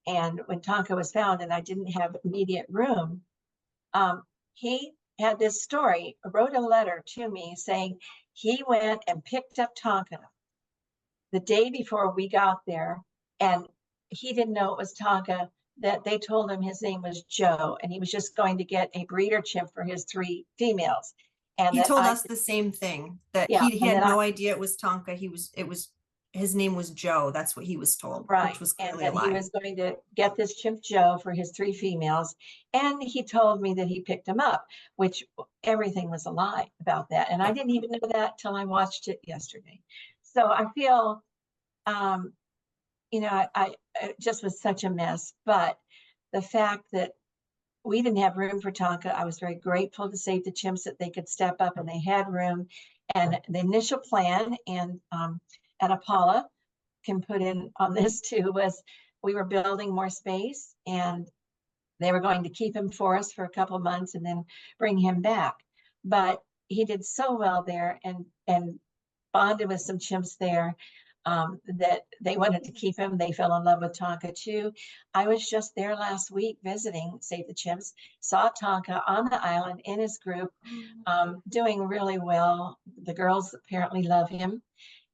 and when Tonka was found, and I didn't have immediate room. He had this story, wrote a letter to me saying he went and picked up Tonka the day before we got there, and he didn't know it was Tonka, that they told him his name was Joe, and he was just going to get a breeder chimp for his 3 females. And he told us the same thing, that he had no idea it was Tonka. His name was Joe. That's what he was told, right, which was clearly and a lie. He was going to get this chimp Joe for his 3 females, and he told me that he picked him up, which everything was a lie about that, and I didn't even know that till I watched it yesterday. So I feel, you know, I it just was such a mess. But the fact that we didn't have room for Tonka, I was very grateful to Save the Chimps that they could step up and they had room. And the initial plan, and Paula can put in on this too, was we were building more space, and they were going to keep him for us for a couple of months and then bring him back. But he did so well there, and bonded with some chimps there, that they wanted to keep him. They fell in love with Tonka too. I was just there last week visiting Save the Chimps, saw Tonka on the island in his group, doing really well. The girls apparently love him.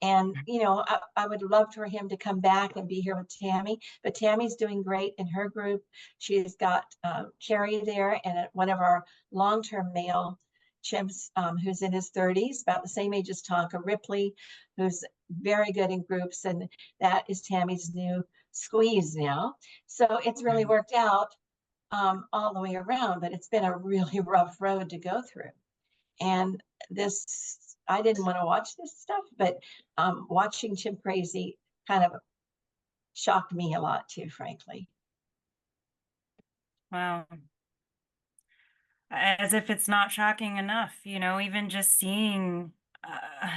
And, you know, I would love for him to come back and be here with Tammy, but Tammy's doing great in her group. She's got Carrie there, and one of our long-term male chimps, who's in his 30s, about the same age as Tonka, Ripley, who's very good in groups, and that is Tammy's new squeeze now. So it's really worked out all the way around, but it's been a really rough road to go through. And this, I didn't want to watch this stuff, but watching Chimp Crazy kind of shocked me a lot too, frankly. Wow. As if it's not shocking enough, you know, even just seeing,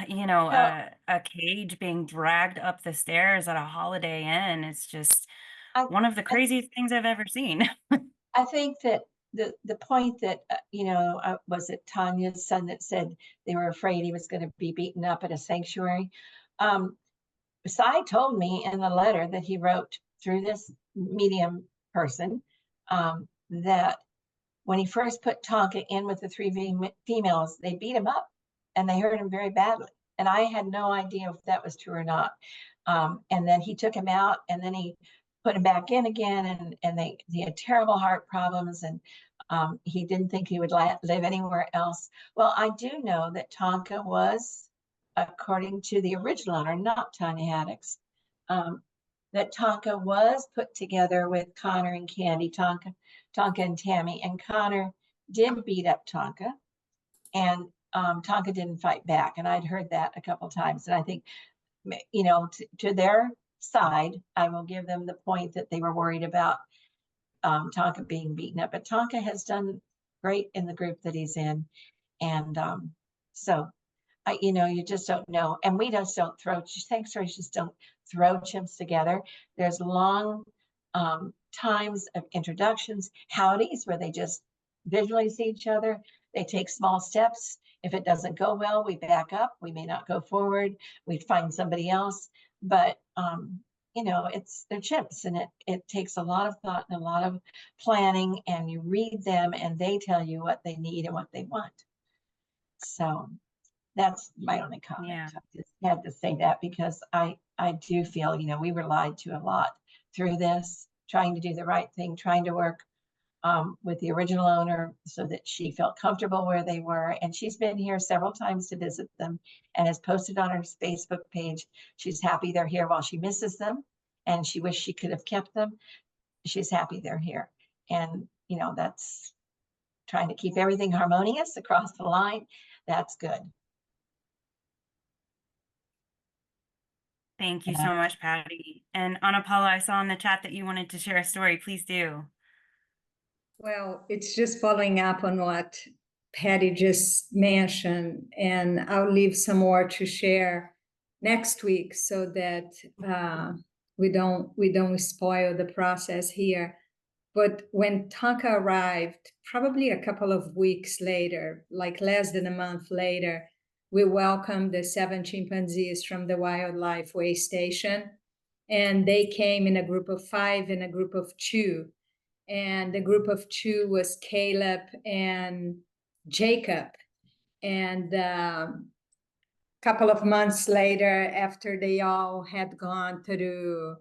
you know, a cage being dragged up the stairs at a Holiday Inn, it's just one of the craziest things I've ever seen. I think that the point that, you know, was it Tonia's son that said they were afraid he was going to be beaten up at a sanctuary? Cy told me in the letter that he wrote through this medium person, that when he first put Tonka in with the 3 females, they beat him up and they hurt him very badly. And I had no idea if that was true or not. And then he took him out, and then he put him back in again, and he had terrible heart problems, and he didn't think he would live anywhere else. Well, I do know that Tonka was, according to the original owner, not Tonia Haddix, that Tonka was put together with Connor and Candy, Tonka and Tammy, and Connor did beat up Tonka, and Tonka didn't fight back. And I'd heard that a couple times, and I think, you know, to their side, I will give them the point that they were worried about Tonka being beaten up, but Tonka has done great in the group that he's in. And so, you know, you just don't know. And we just don't throw, sanctuaries just don't throw chimps together. There's long times of introductions, howdies, where they just visually see each other. They take small steps. If it doesn't go well, we back up. We may not go forward. We find somebody else. But you know, they're chimps, and it takes a lot of thought and a lot of planning, and you read them and they tell you what they need and what they want. So that's my only comment. Yeah. I just had to say that because I do feel, you know, we were lied to a lot through this, trying to do the right thing, trying to work with the original owner so that she felt comfortable where they were. And she's been here several times to visit them and has posted on her Facebook page. She's happy they're here while she misses them and she wished she could have kept them. She's happy they're here. And, you know, that's trying to keep everything harmonious across the line. That's good. Thank you so much, Patty. And Anna Paula, I saw in the chat that you wanted to share a story. Please do. Well, it's just following up on what Patty just mentioned, and I'll leave some more to share next week so that we don't spoil the process here. But when Tonka arrived, probably a couple of weeks later, like less than a month later, we welcomed the 7 chimpanzees from the wildlife way station, and they came in a group of 5 and a group of 2. And the group of 2 was Caleb and Jacob. And a couple of months later, after they all had gone through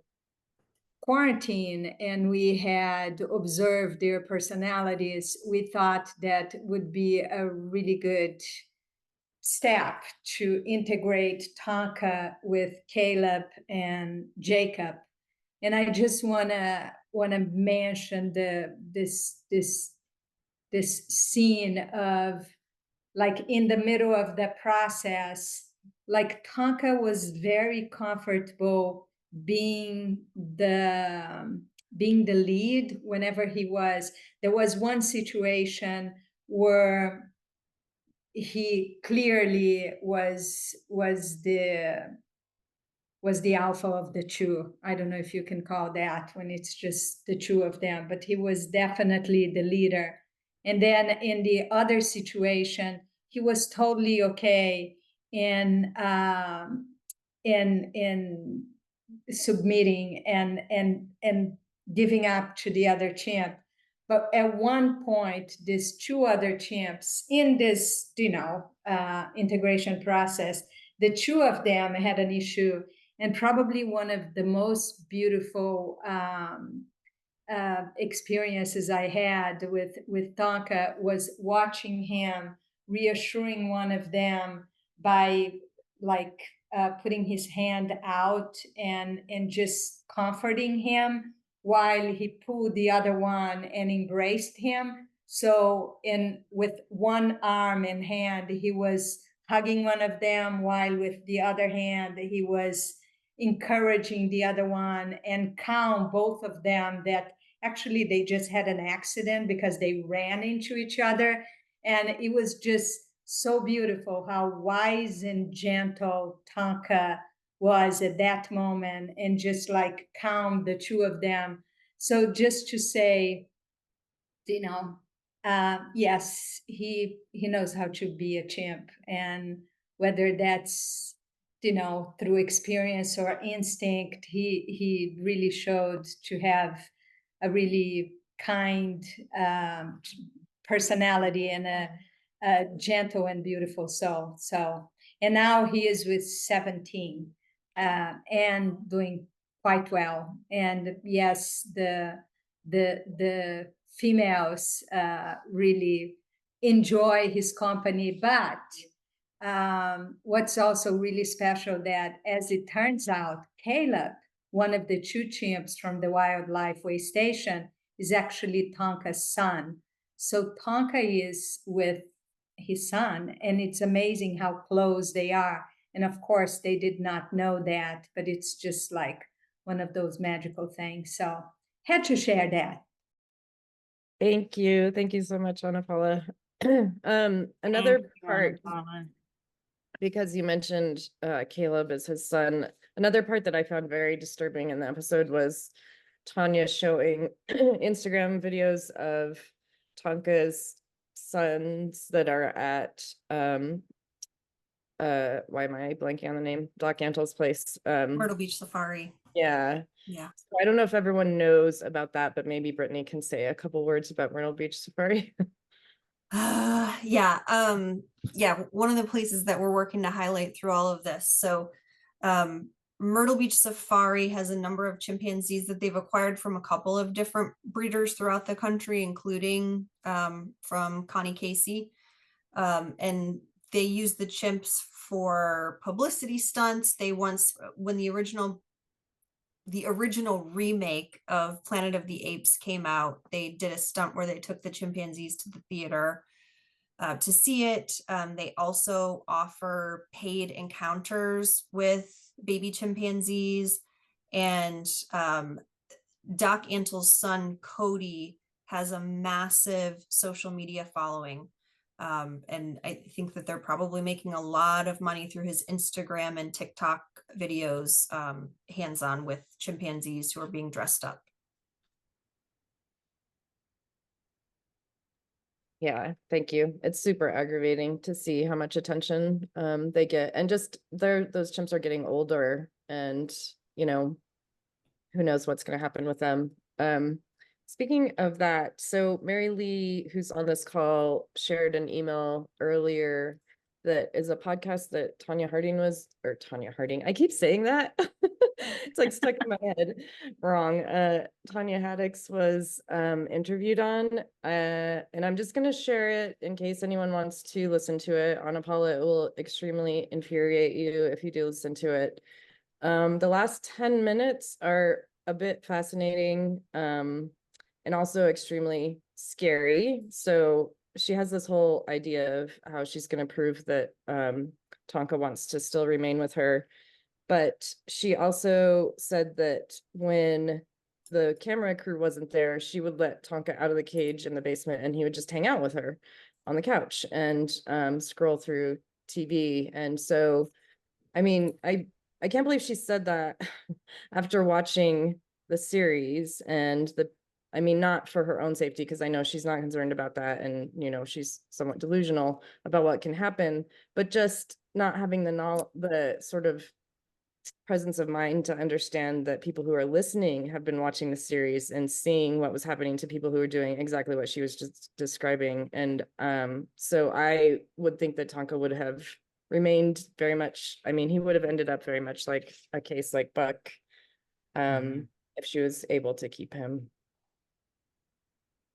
quarantine and we had observed their personalities, we thought that would be a really good step to integrate Tonka with Caleb and Jacob. And I just wanna mention this scene of, like, in the middle of the process, like Tonka was very comfortable being the lead whenever he was. There was one situation where he clearly was the alpha of the 2. I don't know if you can call that when it's just the 2 of them, but he was definitely the leader. And then in the other situation, he was totally okay in submitting and giving up to the other chimp. But at one point, these 2 other chimps in this, integration process, the 2 of them had an issue. And probably one of the most beautiful experiences I had with Tonka was watching him reassuring one of them by, like, putting his hand out and just comforting him while he pulled the other one and embraced him. So with one arm and hand, he was hugging one of them, while with the other hand, he was encouraging the other one and calm both of them that actually they just had an accident because they ran into each other. And it was just so beautiful how wise and gentle Tonka was at that moment and just like calm the 2 of them. So just to say, yes, he knows how to be a chimp, and whether that's through experience or instinct, he really showed to have a really kind personality and a gentle and beautiful soul. So, and now he is with 17 and doing quite well. And yes, the females really enjoy his company, but what's also really special that, as it turns out, Caleb, one of the 2 chimps from the wildlife way station, is actually Tonka's son. So Tonka is with his son, and it's amazing how close they are. And of course, they did not know that, but it's just like one of those magical things. So had to share that. Thank you. Thank you so much, Anna Paula. Another part, because you mentioned Caleb as his son, another part that I found very disturbing in the episode was Tonia showing Instagram videos of Tonka's sons that are at why am I blanking on the name? Doc Antel's place. Myrtle Beach Safari. Yeah. Yeah. So I don't know if everyone knows about that, but maybe Brittany can say a couple words about Myrtle Beach Safari. Yeah. One of the places that we're working to highlight through all of this. So Myrtle Beach Safari has a number of chimpanzees that they've acquired from a couple of different breeders throughout the country, including from Connie Casey. And they use the chimps for publicity stunts. They once, when the original remake of Planet of the Apes came out, they did a stunt where they took the chimpanzees to the theater to see it. They also offer paid encounters with baby chimpanzees, and Doc Antle's son Cody has a massive social media following, and I think that they're probably making a lot of money through his Instagram and TikTok videos, hands-on with chimpanzees who are being dressed up. Yeah, thank you. It's super aggravating to see how much attention they get, and just those chimps are getting older, and who knows what's going to happen with them. Speaking of that, so Mary Lee, who's on this call, shared an email earlier that is a podcast that Tonia Harding, I keep saying that. It's like stuck in my head. Wrong. Tonia Haddix was interviewed on, and I'm just going to share it in case anyone wants to listen to it. Anna Paula, it will extremely infuriate you if you do listen to it. The last 10 minutes are a bit fascinating, and also extremely scary. So she has this whole idea of how she's going to prove that Tonka wants to still remain with her. But she also said that when the camera crew wasn't there, she would let Tonka out of the cage in the basement, and he would just hang out with her on the couch and scroll through TV. And so, I mean, I can't believe she said that after watching the series, and not for her own safety, because I know she's not concerned about that, and she's somewhat delusional about what can happen, but just not having the sort of presence of mind to understand that people who are listening have been watching the series and seeing what was happening to people who were doing exactly what she was just describing. And so I would think that Tonka would have remained very much, he would have ended up very much like a case like Buck, if she was able to keep him.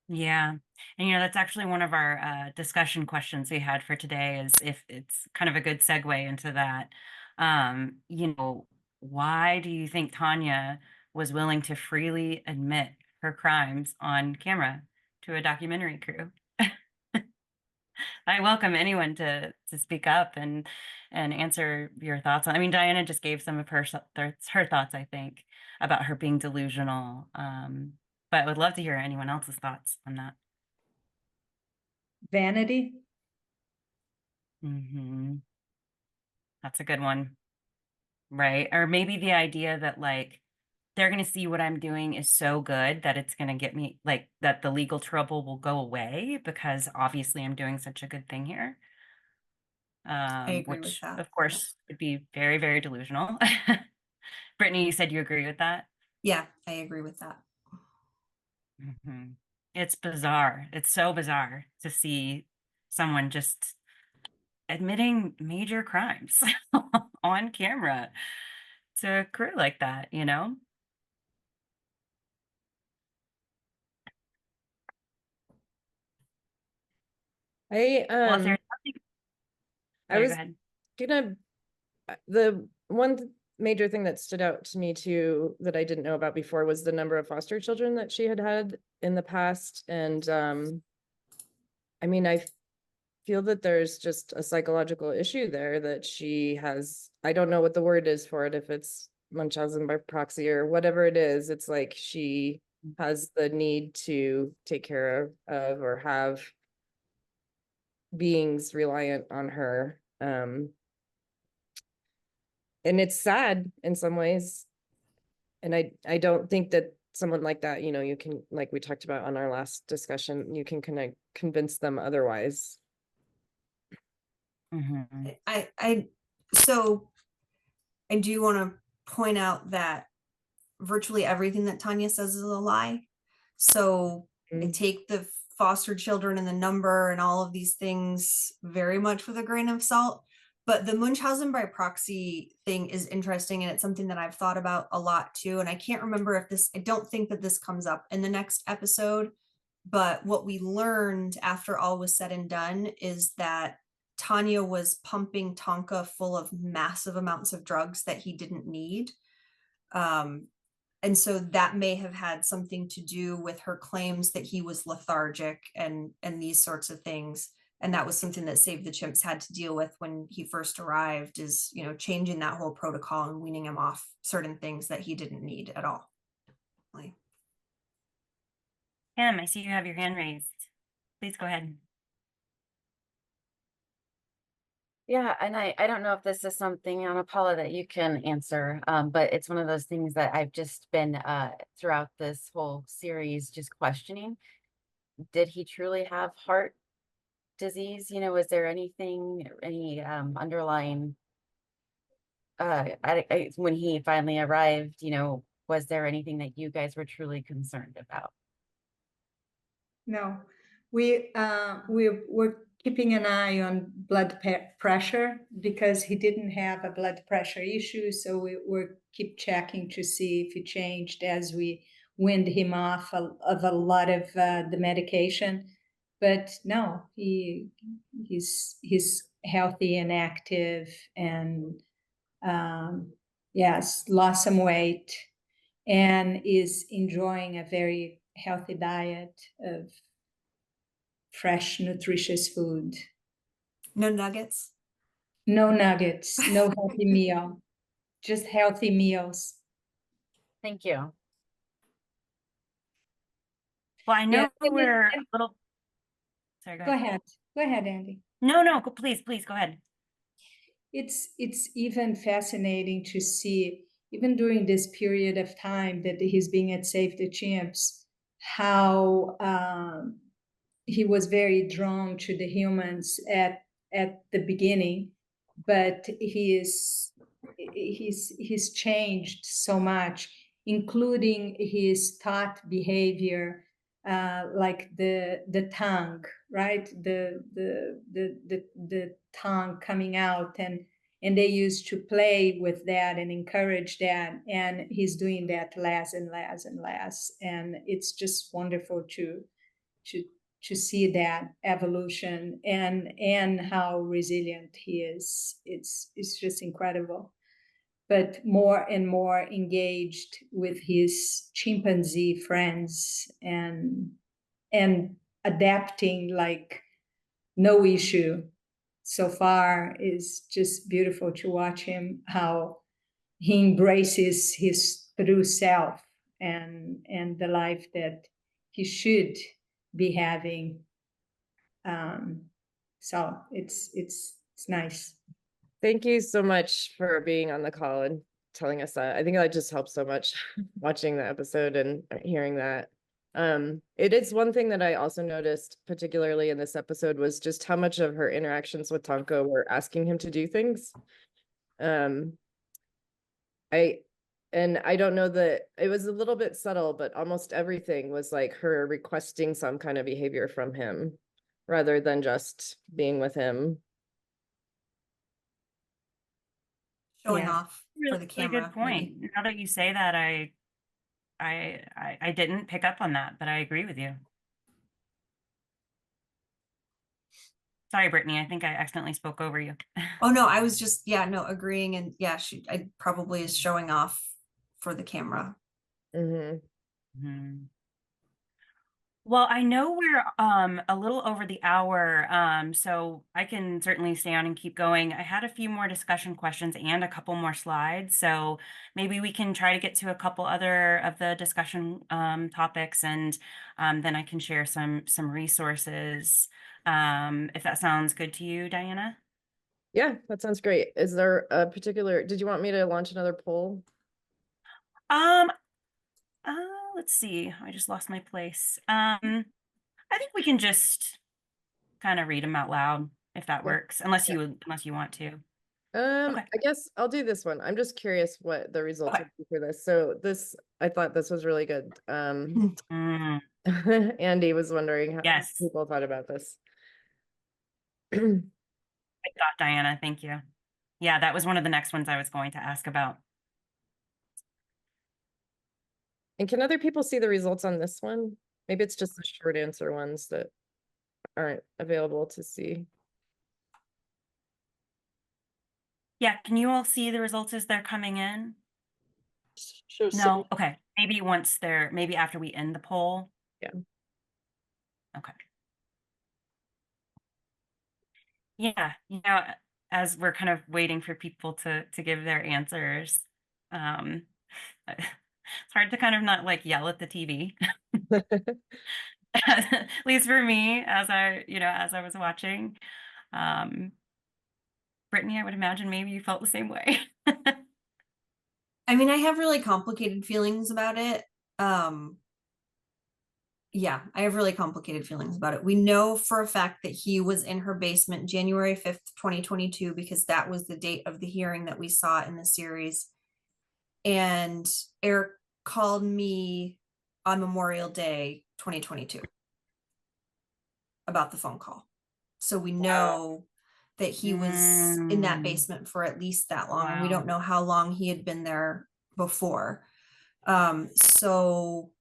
Yeah. And that's actually one of our discussion questions we had for today, is if it's kind of a good segue into that. Why do you think Tonia was willing to freely admit her crimes on camera to a documentary crew? I welcome anyone to speak up and answer your thoughts on. Diana just gave some of her thoughts, I think, about her being delusional. But I would love to hear anyone else's thoughts on that. Vanity. That's a good one. Right. Or maybe the idea that they're going to see what I'm doing is so good that it's going to get me, that the legal trouble will go away because obviously I'm doing such a good thing here. I agree with Which that. of course would be very, very delusional. Brittany, you said you agree with that? Yeah, I agree with that. It's bizarre. It's so bizarre to see someone just admitting major crimes on camera to a crew like that, I Well, if there's nothing... I was go ahead. gonna, the one major thing that stood out to me too that I didn't know about before was the number of foster children that she had in the past. And I feel that there's just a psychological issue there that she has. I don't know what the word is for it, if it's Munchausen by proxy or whatever it is. It's like she has the need to take care of or have beings reliant on her. And it's sad in some ways. And I don't think that someone like that, you can, like we talked about on our last discussion, you can convince them otherwise. So I do want to point out that virtually everything that Tonia says is a lie. So I take the foster children and the number and all of these things very much with a grain of salt. But the Munchausen by proxy thing is interesting, and it's something that I've thought about a lot too. And I can't remember if this, I don't think that this comes up in the next episode, but what we learned after all was said and done is that Tonia was pumping Tonka full of massive amounts of drugs that he didn't need. And so that may have had something to do with her claims that he was lethargic and these sorts of things. And that was something that Save the Chimps had to deal with when he first arrived, is, you know, changing that whole protocol and weaning him off certain things that he didn't need at all. Like, Kim, I see you have your hand raised. Please go ahead. Yeah, and I don't know if this is something, Anna Paula, that you can answer, but it's one of those things that I've just been throughout this whole series just questioning. Did he truly have heart disease? You know, was there anything, any underlying when he finally arrived, you know, was there anything that you guys were truly concerned about? No, we're keeping an eye on blood pressure because he didn't have a blood pressure issue. So we're keep checking to see if it changed as we weaned him off of a lot of the medication. But no, he's healthy and active, and yes, lost some weight and is enjoying a very healthy diet of fresh, nutritious food. no nuggets. No nuggets, no healthy meal, just healthy meals. Thank you. Well, I know Yeah, we're a little, sorry, Go ahead. Go ahead, Andy. No, please go ahead. It's even fascinating to see, even during this period of time that he's being at Save the Chimps, how he was very drawn to the humans at the beginning, but he's changed so much, including his thought behavior, like the tongue, right? The tongue coming out, and they used to play with that and encourage that, and he's doing that less and less and less, and it's just wonderful to see that evolution and how resilient he is. It's just incredible. But more and more engaged with his chimpanzee friends and adapting like no issue. So far is just beautiful to watch him, how he embraces his true self and the life that he should be having. So it's nice. Thank you so much for being on the call and telling us that. I think that just helps so much watching the episode and hearing that. It is one thing that I also noticed, particularly in this episode, was just how much of her interactions with Tonka were asking him to do things. I don't know that it was a little bit subtle, but almost everything was like her requesting some kind of behavior from him rather than just being with him. Showing Yeah. off for the camera. Good point. Maybe. Now that you say that, I didn't pick up on that, but I agree with you. Sorry, Brittany, I think I accidentally spoke over you. Oh no, I was just, yeah, no, agreeing, and yeah, I probably is showing off for the camera. Well, I know we're a little over the hour, so I can certainly stay on and keep going. I had a few more discussion questions and a couple more slides, so maybe we can try to get to a couple other of the discussion topics, and then I can share some resources, if that sounds good to you, Diana. Yeah, that sounds great. Is there a particular, did you want me to launch another poll? Let's see. I just lost my place. I think we can just kind of read them out loud if that works, unless you want to. Okay. I guess I'll do this one. I'm just curious what the results would be for this. So I thought this was really good. Andy was wondering how people thought about this. I got Diana. Thank you. Yeah, that was one of the next ones I was going to ask about. And can other people see the results on this one? Maybe it's just the short answer ones that aren't available to see. Yeah, can you all see the results as they're coming in? Show No? Okay. Maybe after we end the poll. Yeah. Okay. Yeah, as we're kind of waiting for people to give their answers, it's hard to kind of not like yell at the TV. At least for me, as I was watching. Brittany, I would imagine maybe you felt the same way. I mean, I have really complicated feelings about it. Yeah, I have really complicated feelings about it. We know for a fact that he was in her basement January 5th, 2022, because that was the date of the hearing that we saw in the series. And Eric called me on Memorial Day 2022 about the phone call. So we know that he was in that basement for at least that long. And we don't know how long he had been there before. So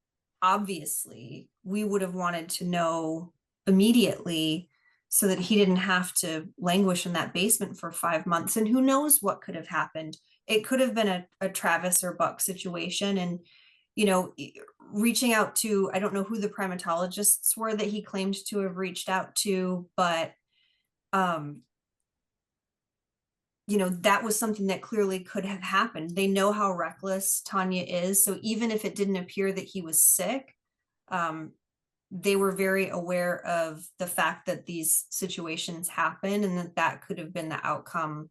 obviously we would have wanted to know immediately so that he didn't have to languish in that basement for 5 months. And who knows what could have happened. It could have been a Travis or Buck situation. And, reaching out to, I don't know who the primatologists were that he claimed to have reached out to, but that was something that clearly could have happened. They know how reckless Tonia is. So even if it didn't appear that he was sick, they were very aware of the fact that these situations happen and that could have been the outcome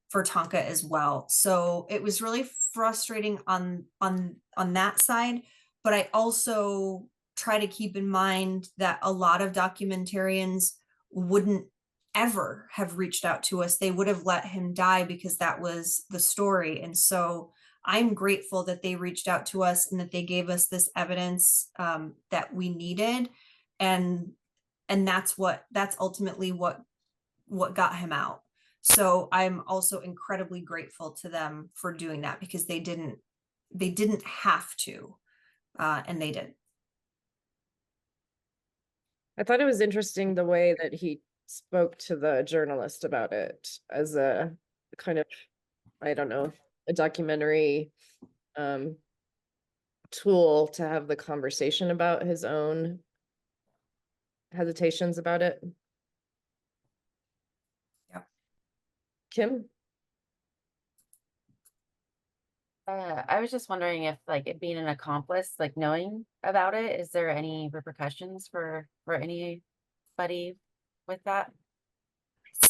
for Tonka as well. So it was really frustrating on that side. But I also try to keep in mind that a lot of documentarians wouldn't ever have reached out to us. They would have let him die because that was the story. And so I'm grateful that they reached out to us and that they gave us this evidence that we needed. And that's ultimately what got him out. So I'm also incredibly grateful to them for doing that, because they didn't have to, and they did. I thought it was interesting the way that he spoke to the journalist about it as a kind of, I don't know, a documentary tool to have the conversation about his own hesitations about it. Yeah. Kim? I was just wondering if, like, it being an accomplice, like knowing about it, is there any repercussions for anybody with that?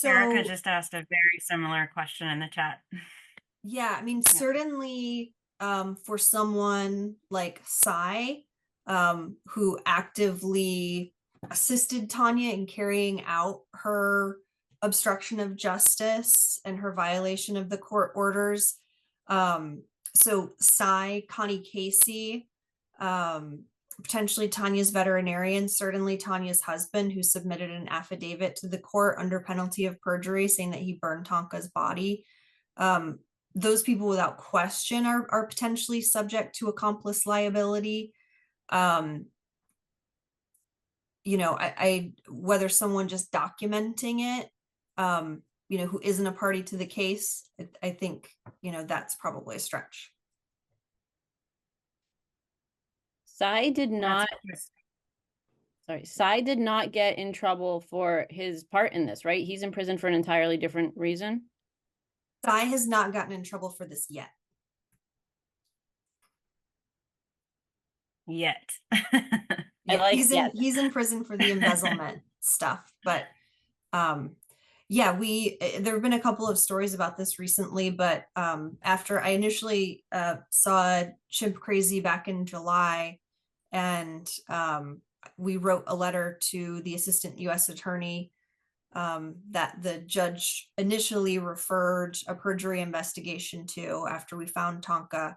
So Erica just asked a very similar question in the chat. yeah, I mean, certainly for someone like Sai, who actively assisted Tonia in carrying out her obstruction of justice and her violation of the court orders. So Sai, Connie Casey, potentially Tonia's veterinarian, certainly Tonia's husband, who submitted an affidavit to the court under penalty of perjury saying that he burned Tonka's body. Those people without question are potentially subject to accomplice liability. I whether someone just documenting it, who isn't a party to the case, I think, that's probably a stretch. Sai did not get in trouble for his part in this, right? He's in prison for an entirely different reason. Sai has not gotten in trouble for this yet. Yeah, he's in prison for the embezzlement stuff, but there have been a couple of stories about this recently, but after I initially saw Chimp Crazy back in July, and we wrote a letter to the assistant U.S. attorney that the judge initially referred a perjury investigation to after we found Tonka,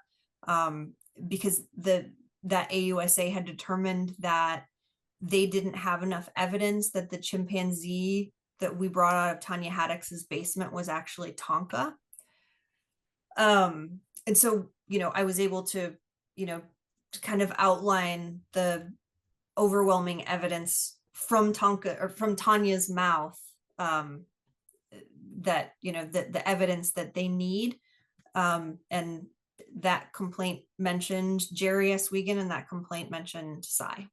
because that AUSA had determined that they didn't have enough evidence that the chimpanzee that we brought out of Tonia Haddock's basement was actually Tonka. And so, I was able to, to kind of outline the overwhelming evidence from Tonka, or from Tonia's mouth, that, the evidence that they need. And that complaint mentioned Jerry S. Wiegand, and that complaint mentioned Cy.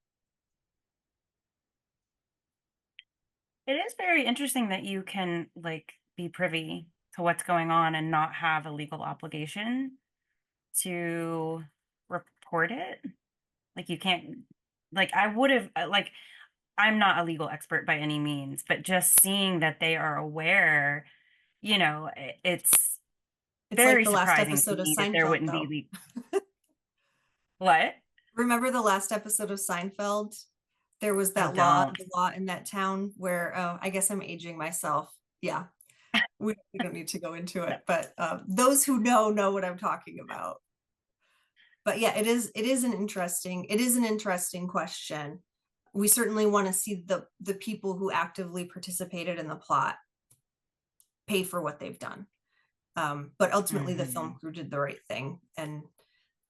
It is very interesting that you can like be privy to what's going on and not have a legal obligation to report it. Like you can't, like I would have, like I'm not a legal expert by any means, but just seeing that they are aware, it's It's like very the last surprising to episode of me that there Seinfeld, wouldn't though. be what? Remember the last episode of Seinfeld? There was Oh, that law don't. in that town where, I guess I'm aging myself. Yeah, we don't need to go into it, but those who know what I'm talking about. But yeah, it is an interesting question. We certainly want to see the people who actively participated in the plot pay for what they've done. But ultimately the film crew did the right thing. And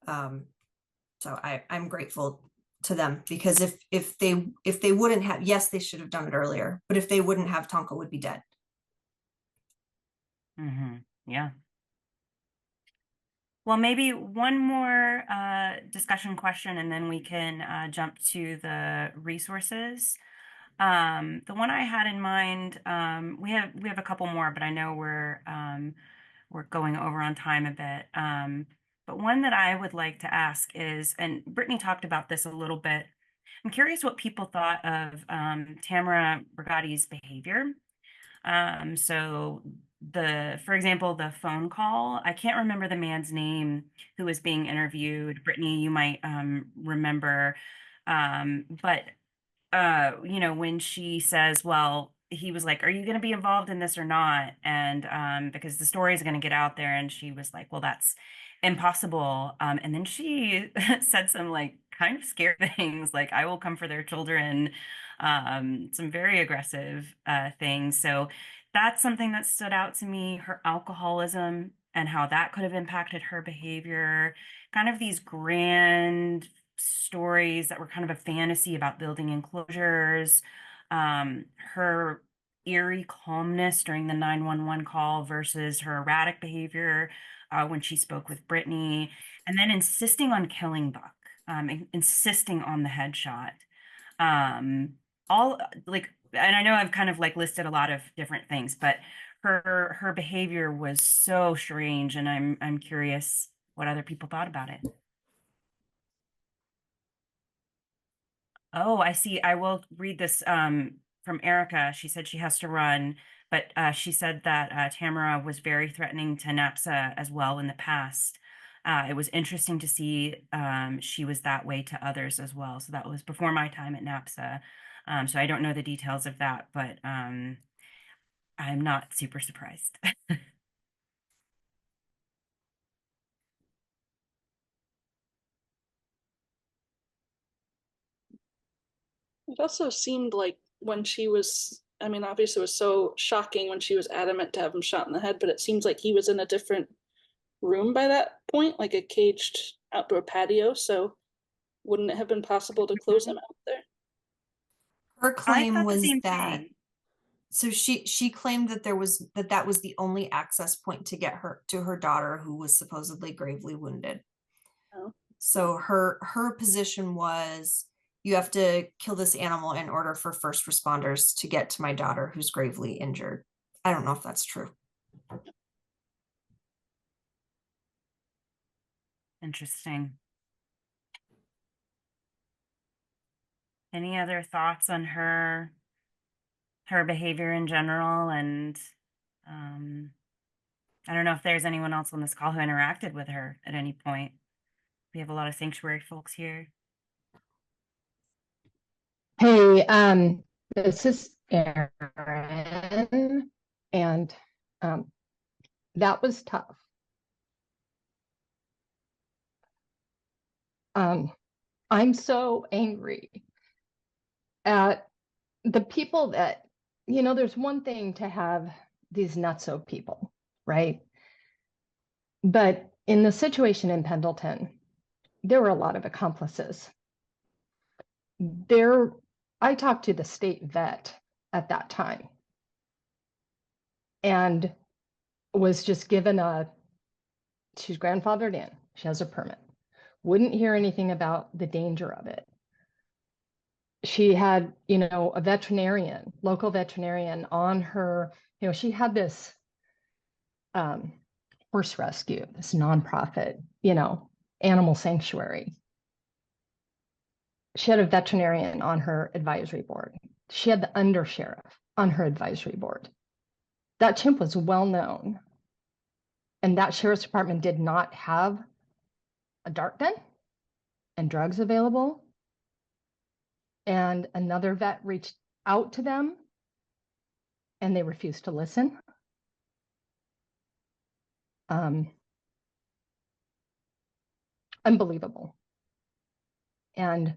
so I'm grateful to them, because if they wouldn't have, yes, they should have done it earlier, but if they wouldn't have, Tonka would be dead. Yeah. Well, maybe one more discussion question, and then we can jump to the resources. The one I had in mind, we have a couple more, but I know we're going over on time a bit. But one that I would like to ask is, and Brittany talked about this a little bit. I'm curious what people thought of Tamara Brigati's behavior. So for example, the phone call, I can't remember the man's name who was being interviewed. Brittany, you might remember. But when she says, well, he was like, are you going to be involved in this or not? And because the story is going to get out there, and she was like, well, that's impossible. And then she said some like kind of scary things, like, I will come for their children, some very aggressive things. So that's something that stood out to me, her alcoholism and how that could have impacted her behavior, kind of these grand stories that were kind of a fantasy about building enclosures, her eerie calmness during the 911 call versus her erratic behavior when she spoke with Brittany, and then insisting on killing Buck, insisting on the headshot. All like, and I know I've kind of like listed a lot of different things, but her behavior was so strange, and I'm curious what other people thought about it. Oh, I see. I will read this from Erica. She said she has to run, but she said that Tamara was very threatening to NAPSA as well in the past. It was interesting to see she was that way to others as well. So that was before my time at NAPSA. So I don't know the details of that, but I'm not super surprised. It also seemed like when she was, I mean, obviously it was so shocking when she was adamant to have him shot in the head, but it seems like he was in a different room by that point, like a caged outdoor patio. So wouldn't it have been possible to close him out there? Her I claim thought the was same that, thing. so she claimed that that was the only access point to get her to her daughter, who was supposedly gravely wounded. Oh. So her position was, you have to kill this animal in order for first responders to get to my daughter who's gravely injured. I don't know if that's true. Interesting. Any other thoughts on her behavior in general? And I don't know if there's anyone else on this call who interacted with her at any point. We have a lot of sanctuary folks here. Hey, this is Erin, and that was tough. I'm so angry at the people that you know, there's one thing to have these nutso people, right? But in the situation in Pendleton, there were a lot of accomplices. I talked to the state vet at that time and was just given she's grandfathered in, she has a permit. Wouldn't hear anything about the danger of it. She had, you know, a veterinarian, local veterinarian on her, you know, she had this horse rescue, this nonprofit, you know, animal sanctuary. She had a veterinarian on her advisory board. She had the undersheriff on her advisory board. That chimp was well known. And that sheriff's department did not have a dart gun and drugs available. And another vet reached out to them and they refused to listen. Unbelievable. And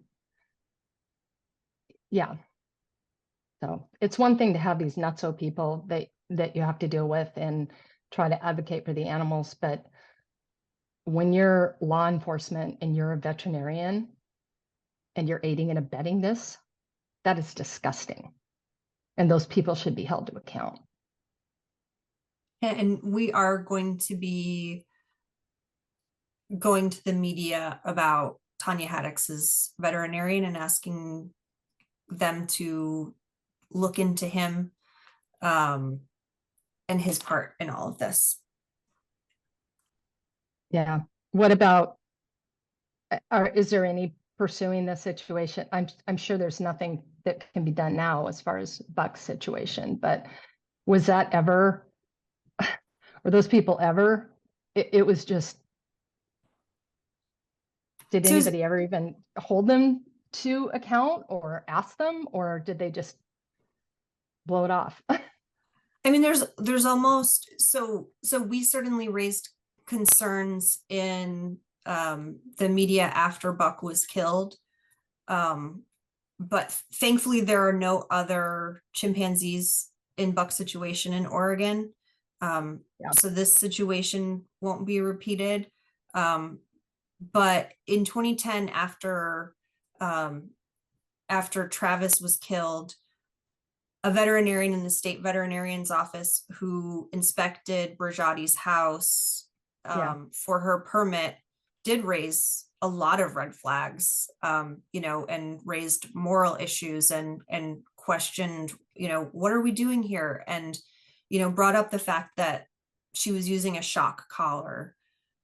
yeah, so it's one thing to have these nutso people that you have to deal with and try to advocate for the animals, but when you're law enforcement and you're a veterinarian and you're aiding and abetting this, that is disgusting. And those people should be held to account. And we are going to be going to the media about Tonia Haddox's veterinarian and asking them to look into him and his part in all of this. Yeah. What about, is there any pursuing the situation? I'm sure there's nothing that can be done now as far as Buck's situation, but was that ever, were those people ever, it was just, did anybody ever even hold them to account or ask them, or did they just blow it off? I mean, there's almost, so we certainly raised concerns in the media after Buck was killed. But thankfully there are no other chimpanzees in Buck's situation in Oregon. So this situation won't be repeated. But in 2010, after Travis was killed, a veterinarian in the state veterinarian's office who inspected Brajati's house for her permit did raise a lot of red flags, you know, and raised moral issues and questioned, you know, what are we doing here? And, you know, brought up the fact that she was using a shock collar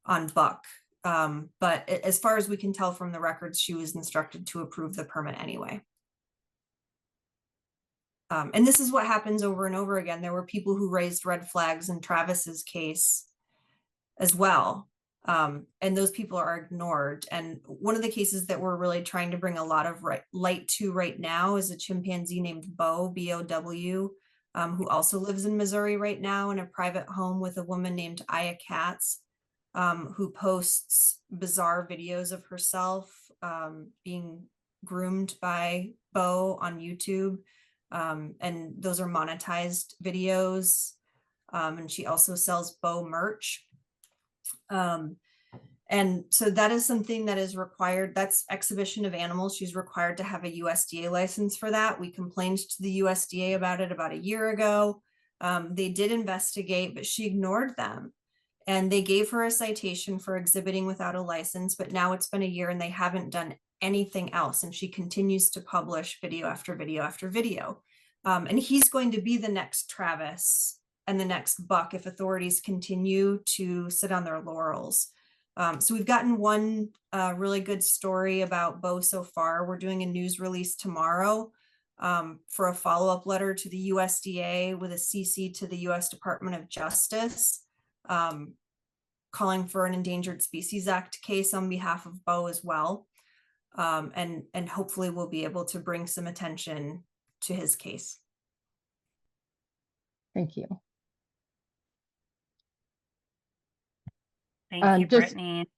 on Buck. But as far as we can tell from the records, she was instructed to approve the permit anyway. And this is what happens over and over again. There were people who raised red flags in Travis's case as well. And those people are ignored. And one of the cases that we're really trying to bring a lot of light to right now is a chimpanzee named Bo, B-O-W, who also lives in Missouri right now in a private home with a woman named Aya Katz, who posts bizarre videos of herself being groomed by Bo on YouTube. And those are monetized videos. And she also sells Bo merch. And so that is something that is required. That's exhibition of animals. She's required to have a USDA license for that. We complained to the USDA about it about a year ago. They did investigate, but she ignored them. And they gave her a citation for exhibiting without a license, but now it's been a year and they haven't done anything else. And she continues to publish video after video after video. And he's going to be the next Travis and the next Buck if authorities continue to sit on their laurels. So we've gotten one really good story about Bo so far. We're doing a news release tomorrow for a follow-up letter to the USDA with a CC to the US Department of Justice, calling for an Endangered Species Act case on behalf of Bo as well. And hopefully we'll be able to bring some attention to his case. Thank you. Thank you, Brittany.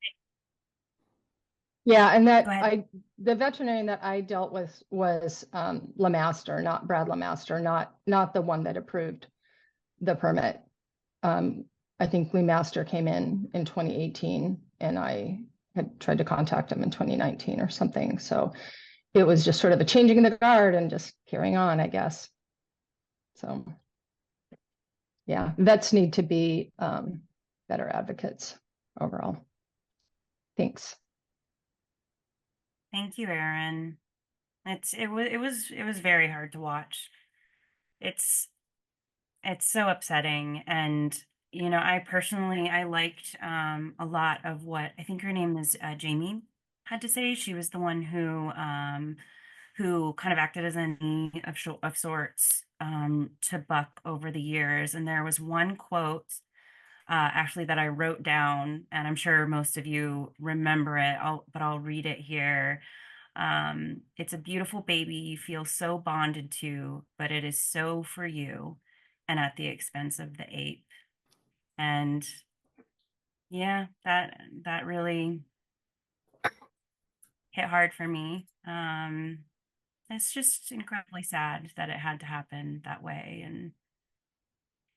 Yeah, and Go ahead. the veterinarian that I dealt with was LeMaster, not Brad LeMaster, not the one that approved the permit. I think LeMaster came in 2018, and I had tried to contact him in 2019 or something. So it was just sort of a changing of the guard and just carrying on, I guess. So yeah, vets need to be better advocates overall. Thanks. Thank you, Erin. It was very hard to watch. It's so upsetting, and I personally I liked a lot of what I think her name is Jamie had to say. She was the one who kind of acted as a knee of sorts to Buck over the years. And there was one quote actually that I wrote down, and I'm sure most of you remember it. But I'll read it here. It's a beautiful baby you feel so bonded to, but it is so for you and at the expense of the ape. And yeah, that really hit hard for me. It's just incredibly sad that it had to happen that way. And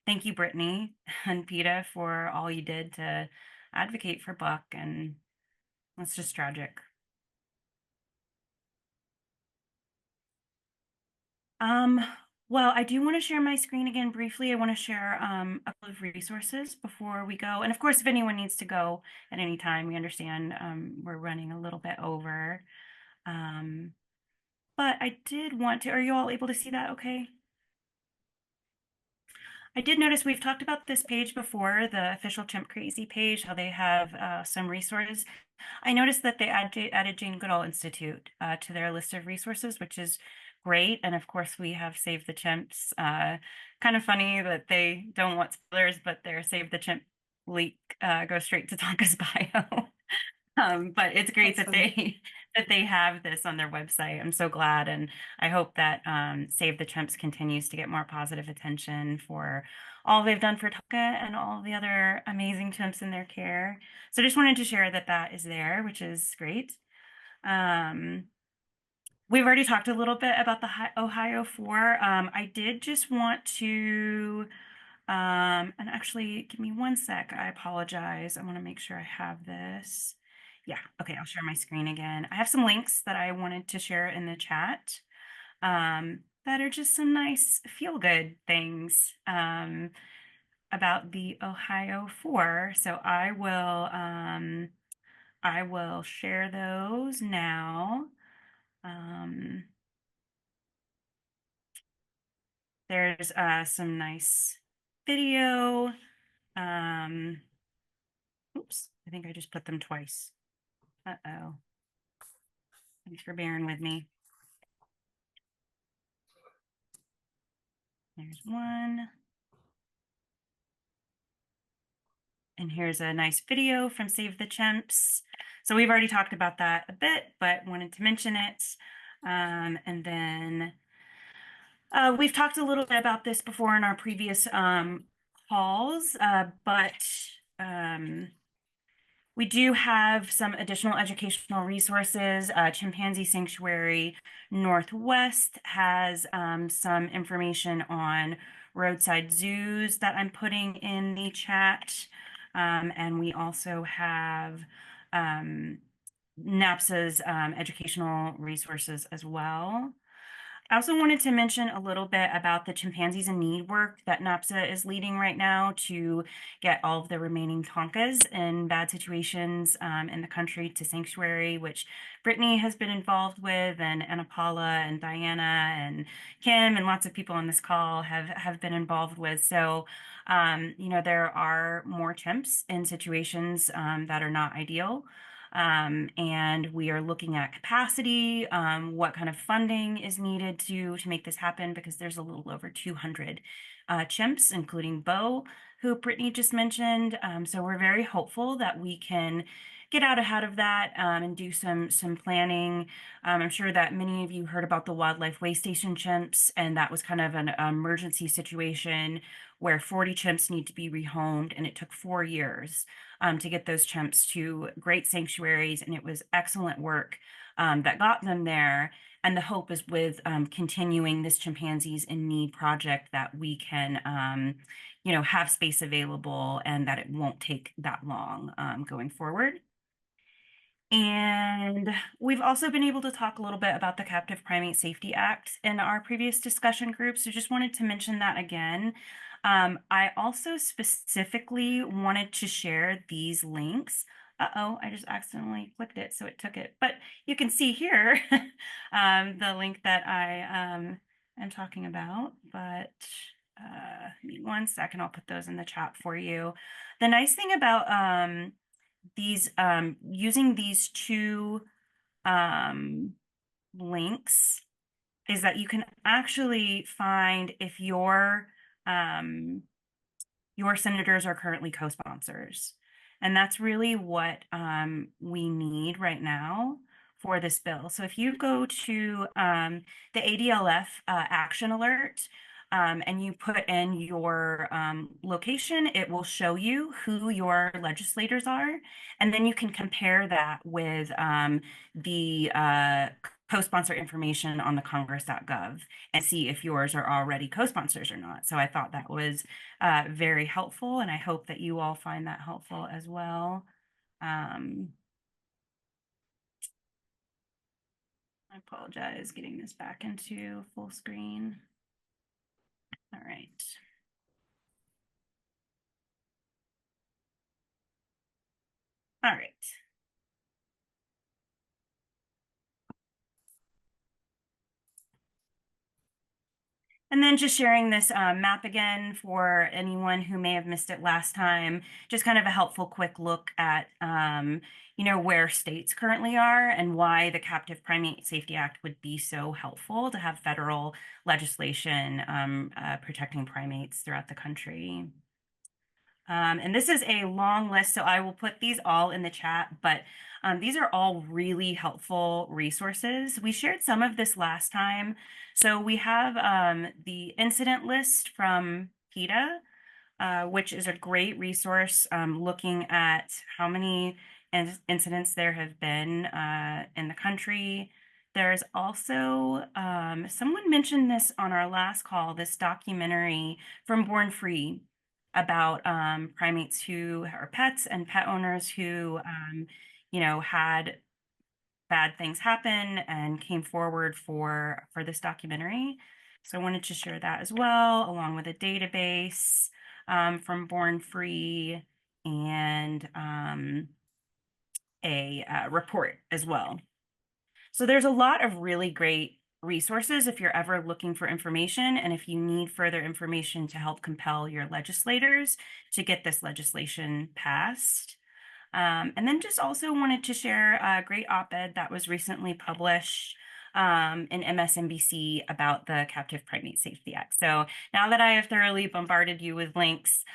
thank you, Brittany and PETA, for all you did to advocate for Buck. And it's just tragic. Well, I do want to share my screen again briefly. I want to share a couple of resources before we go. And of course, if anyone needs to go at any time, we understand we're running a little bit over. But I did want to, are you all able to see that okay? I did notice we've talked about this page before, the official Chimp Crazy page, how they have some resources. I noticed that they added Jane Goodall Institute to their list of resources, which is great. And of course, we have Save the Chimps. Kind of funny that they don't want spoilers, but their Save the Chimp link goes straight to Tonka's bio. But it's great that they have this on their website. I'm so glad, and I hope that Save the Chimps continues to get more positive attention for all they've done for Tonka and all the other amazing chimps in their care. So I just wanted to share that is there, which is great. We've already talked a little bit about the Ohio 4. I did just want to, and actually give me one sec. I apologize. I want to make sure I have this. Yeah, okay, I'll share my screen again. I have some links that I wanted to share in the chat that are just some nice feel-good things about the Ohio 4. So I will share those now. There's some nice video. Oops, I think I just put them twice. Uh-oh. Thanks for bearing with me. There's one. And here's a nice video from Save the Chimps. So we've already talked about that a bit, but wanted to mention it. And then we've talked a little bit about this before in our previous calls, but we do have some additional educational resources. Chimpanzee Sanctuary Northwest has some information on roadside zoos that I'm putting in the chat. And we also have NAPSA's educational resources as well. I also wanted to mention a little bit about the Chimpanzees in Need work that NAPSA is leading right now to get all of the remaining Tonkas in bad situations in the country to sanctuary, which Brittany has been involved with, and Anna Paula and Diana and Kim and lots of people on this call have been involved with. So, there are more chimps in situations that are not ideal. And we are looking at capacity, what kind of funding is needed to make this happen, because there's a little over 200 chimps, including Bo, who Brittany just mentioned. So we're very hopeful that we can get out ahead of that and do some planning. I'm sure that many of you heard about the wildlife way station chimps, and that was kind of an emergency situation where 40 chimps need to be rehomed, and it took 4 years to get those chimps to great sanctuaries, and it was excellent work that got them there. And the hope is with continuing this Chimpanzees in Need project that we can, have space available and that it won't take that long going forward. And we've also been able to talk a little bit about the Captive Primate Safety Act in our previous discussion group. So just wanted to mention that again. I also specifically wanted to share these links. Uh-oh, I just accidentally clicked it, so it took it. But you can see here the link that I am talking about. But give me 1 second, I'll put those in the chat for you. The nice thing about these using these two links is that you can actually find if your senators are currently co-sponsors. And that's really what we need right now for this bill. So if you go to the ADLF action alert, and you put in your location, it will show you who your legislators are. And then you can compare that with the co-sponsor information on the congress.gov and see if yours are already co-sponsors or not. So I thought that was very helpful, and I hope that you all find that helpful as well. I apologize getting this back into full screen. All right. All right. And then just sharing this map again for anyone who may have missed it last time, just kind of a helpful quick look at, where states currently are and why the Captive Primate Safety Act would be so helpful to have federal legislation protecting primates throughout the country. And this is a long list, so I will put these all in the chat, but these are all really helpful resources. We shared some of this last time. So we have the incident list from PETA, which is a great resource looking at how many incidents there have been in the country. There's also, someone mentioned this on our last call, this documentary from Born Free about primates who are pets and pet owners who, had bad things happen and came forward for this documentary. So I wanted to share that as well, along with a database from Born Free and a report as well. So there's a lot of really great resources if you're ever looking for information and if you need further information to help compel your legislators to get this legislation passed. And then just also wanted to share a great op-ed that was recently published in MSNBC about the Captive Primate Safety Act. So now that I have thoroughly bombarded you with links,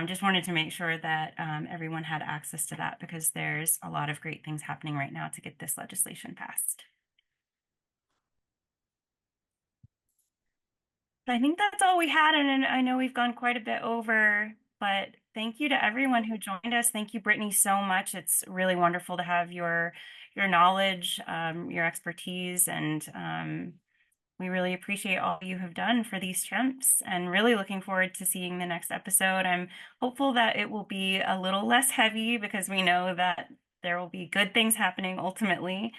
just wanted to make sure that everyone had access to that because there's a lot of great things happening right now to get this legislation passed. I think that's all we had, and I know we've gone quite a bit over, but thank you to everyone who joined us. Thank you, Brittany, so much. It's really wonderful to have your knowledge, your expertise, and we really appreciate all you have done for these chimps and really looking forward to seeing the next episode. I'm hopeful that it will be a little less heavy because we know that there will be good things happening ultimately.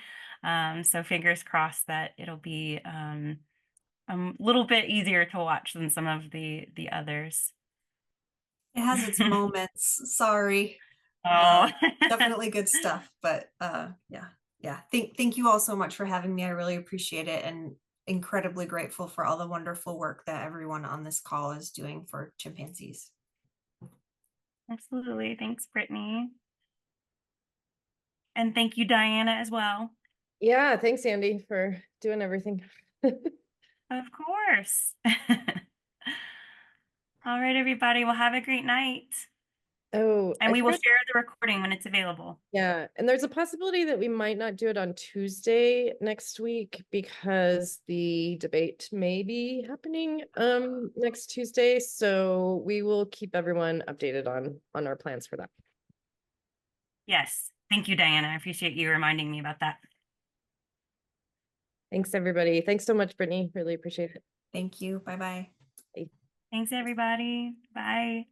So fingers crossed that it'll be a little bit easier to watch than some of the others. It has its moments. Sorry. Oh, Definitely good stuff. But yeah. Thank you all so much for having me. I really appreciate it and incredibly grateful for all the wonderful work that everyone on this call is doing for chimpanzees. Absolutely. Thanks, Brittany. And thank you, Diana, as well. Yeah, thanks, Andy, for doing everything. Of course. All right, everybody. Well, have a great night. Oh, And I we will forgot- share the recording when it's available. Yeah, and there's a possibility that we might not do it on Tuesday next week because the debate may be happening next Tuesday. So we will keep everyone updated on our plans for that. Yes. Thank you, Diana. I appreciate you reminding me about that. Thanks, everybody. Thanks so much, Brittany. Really appreciate it. Thank you. Bye-bye. Thanks, everybody. Bye.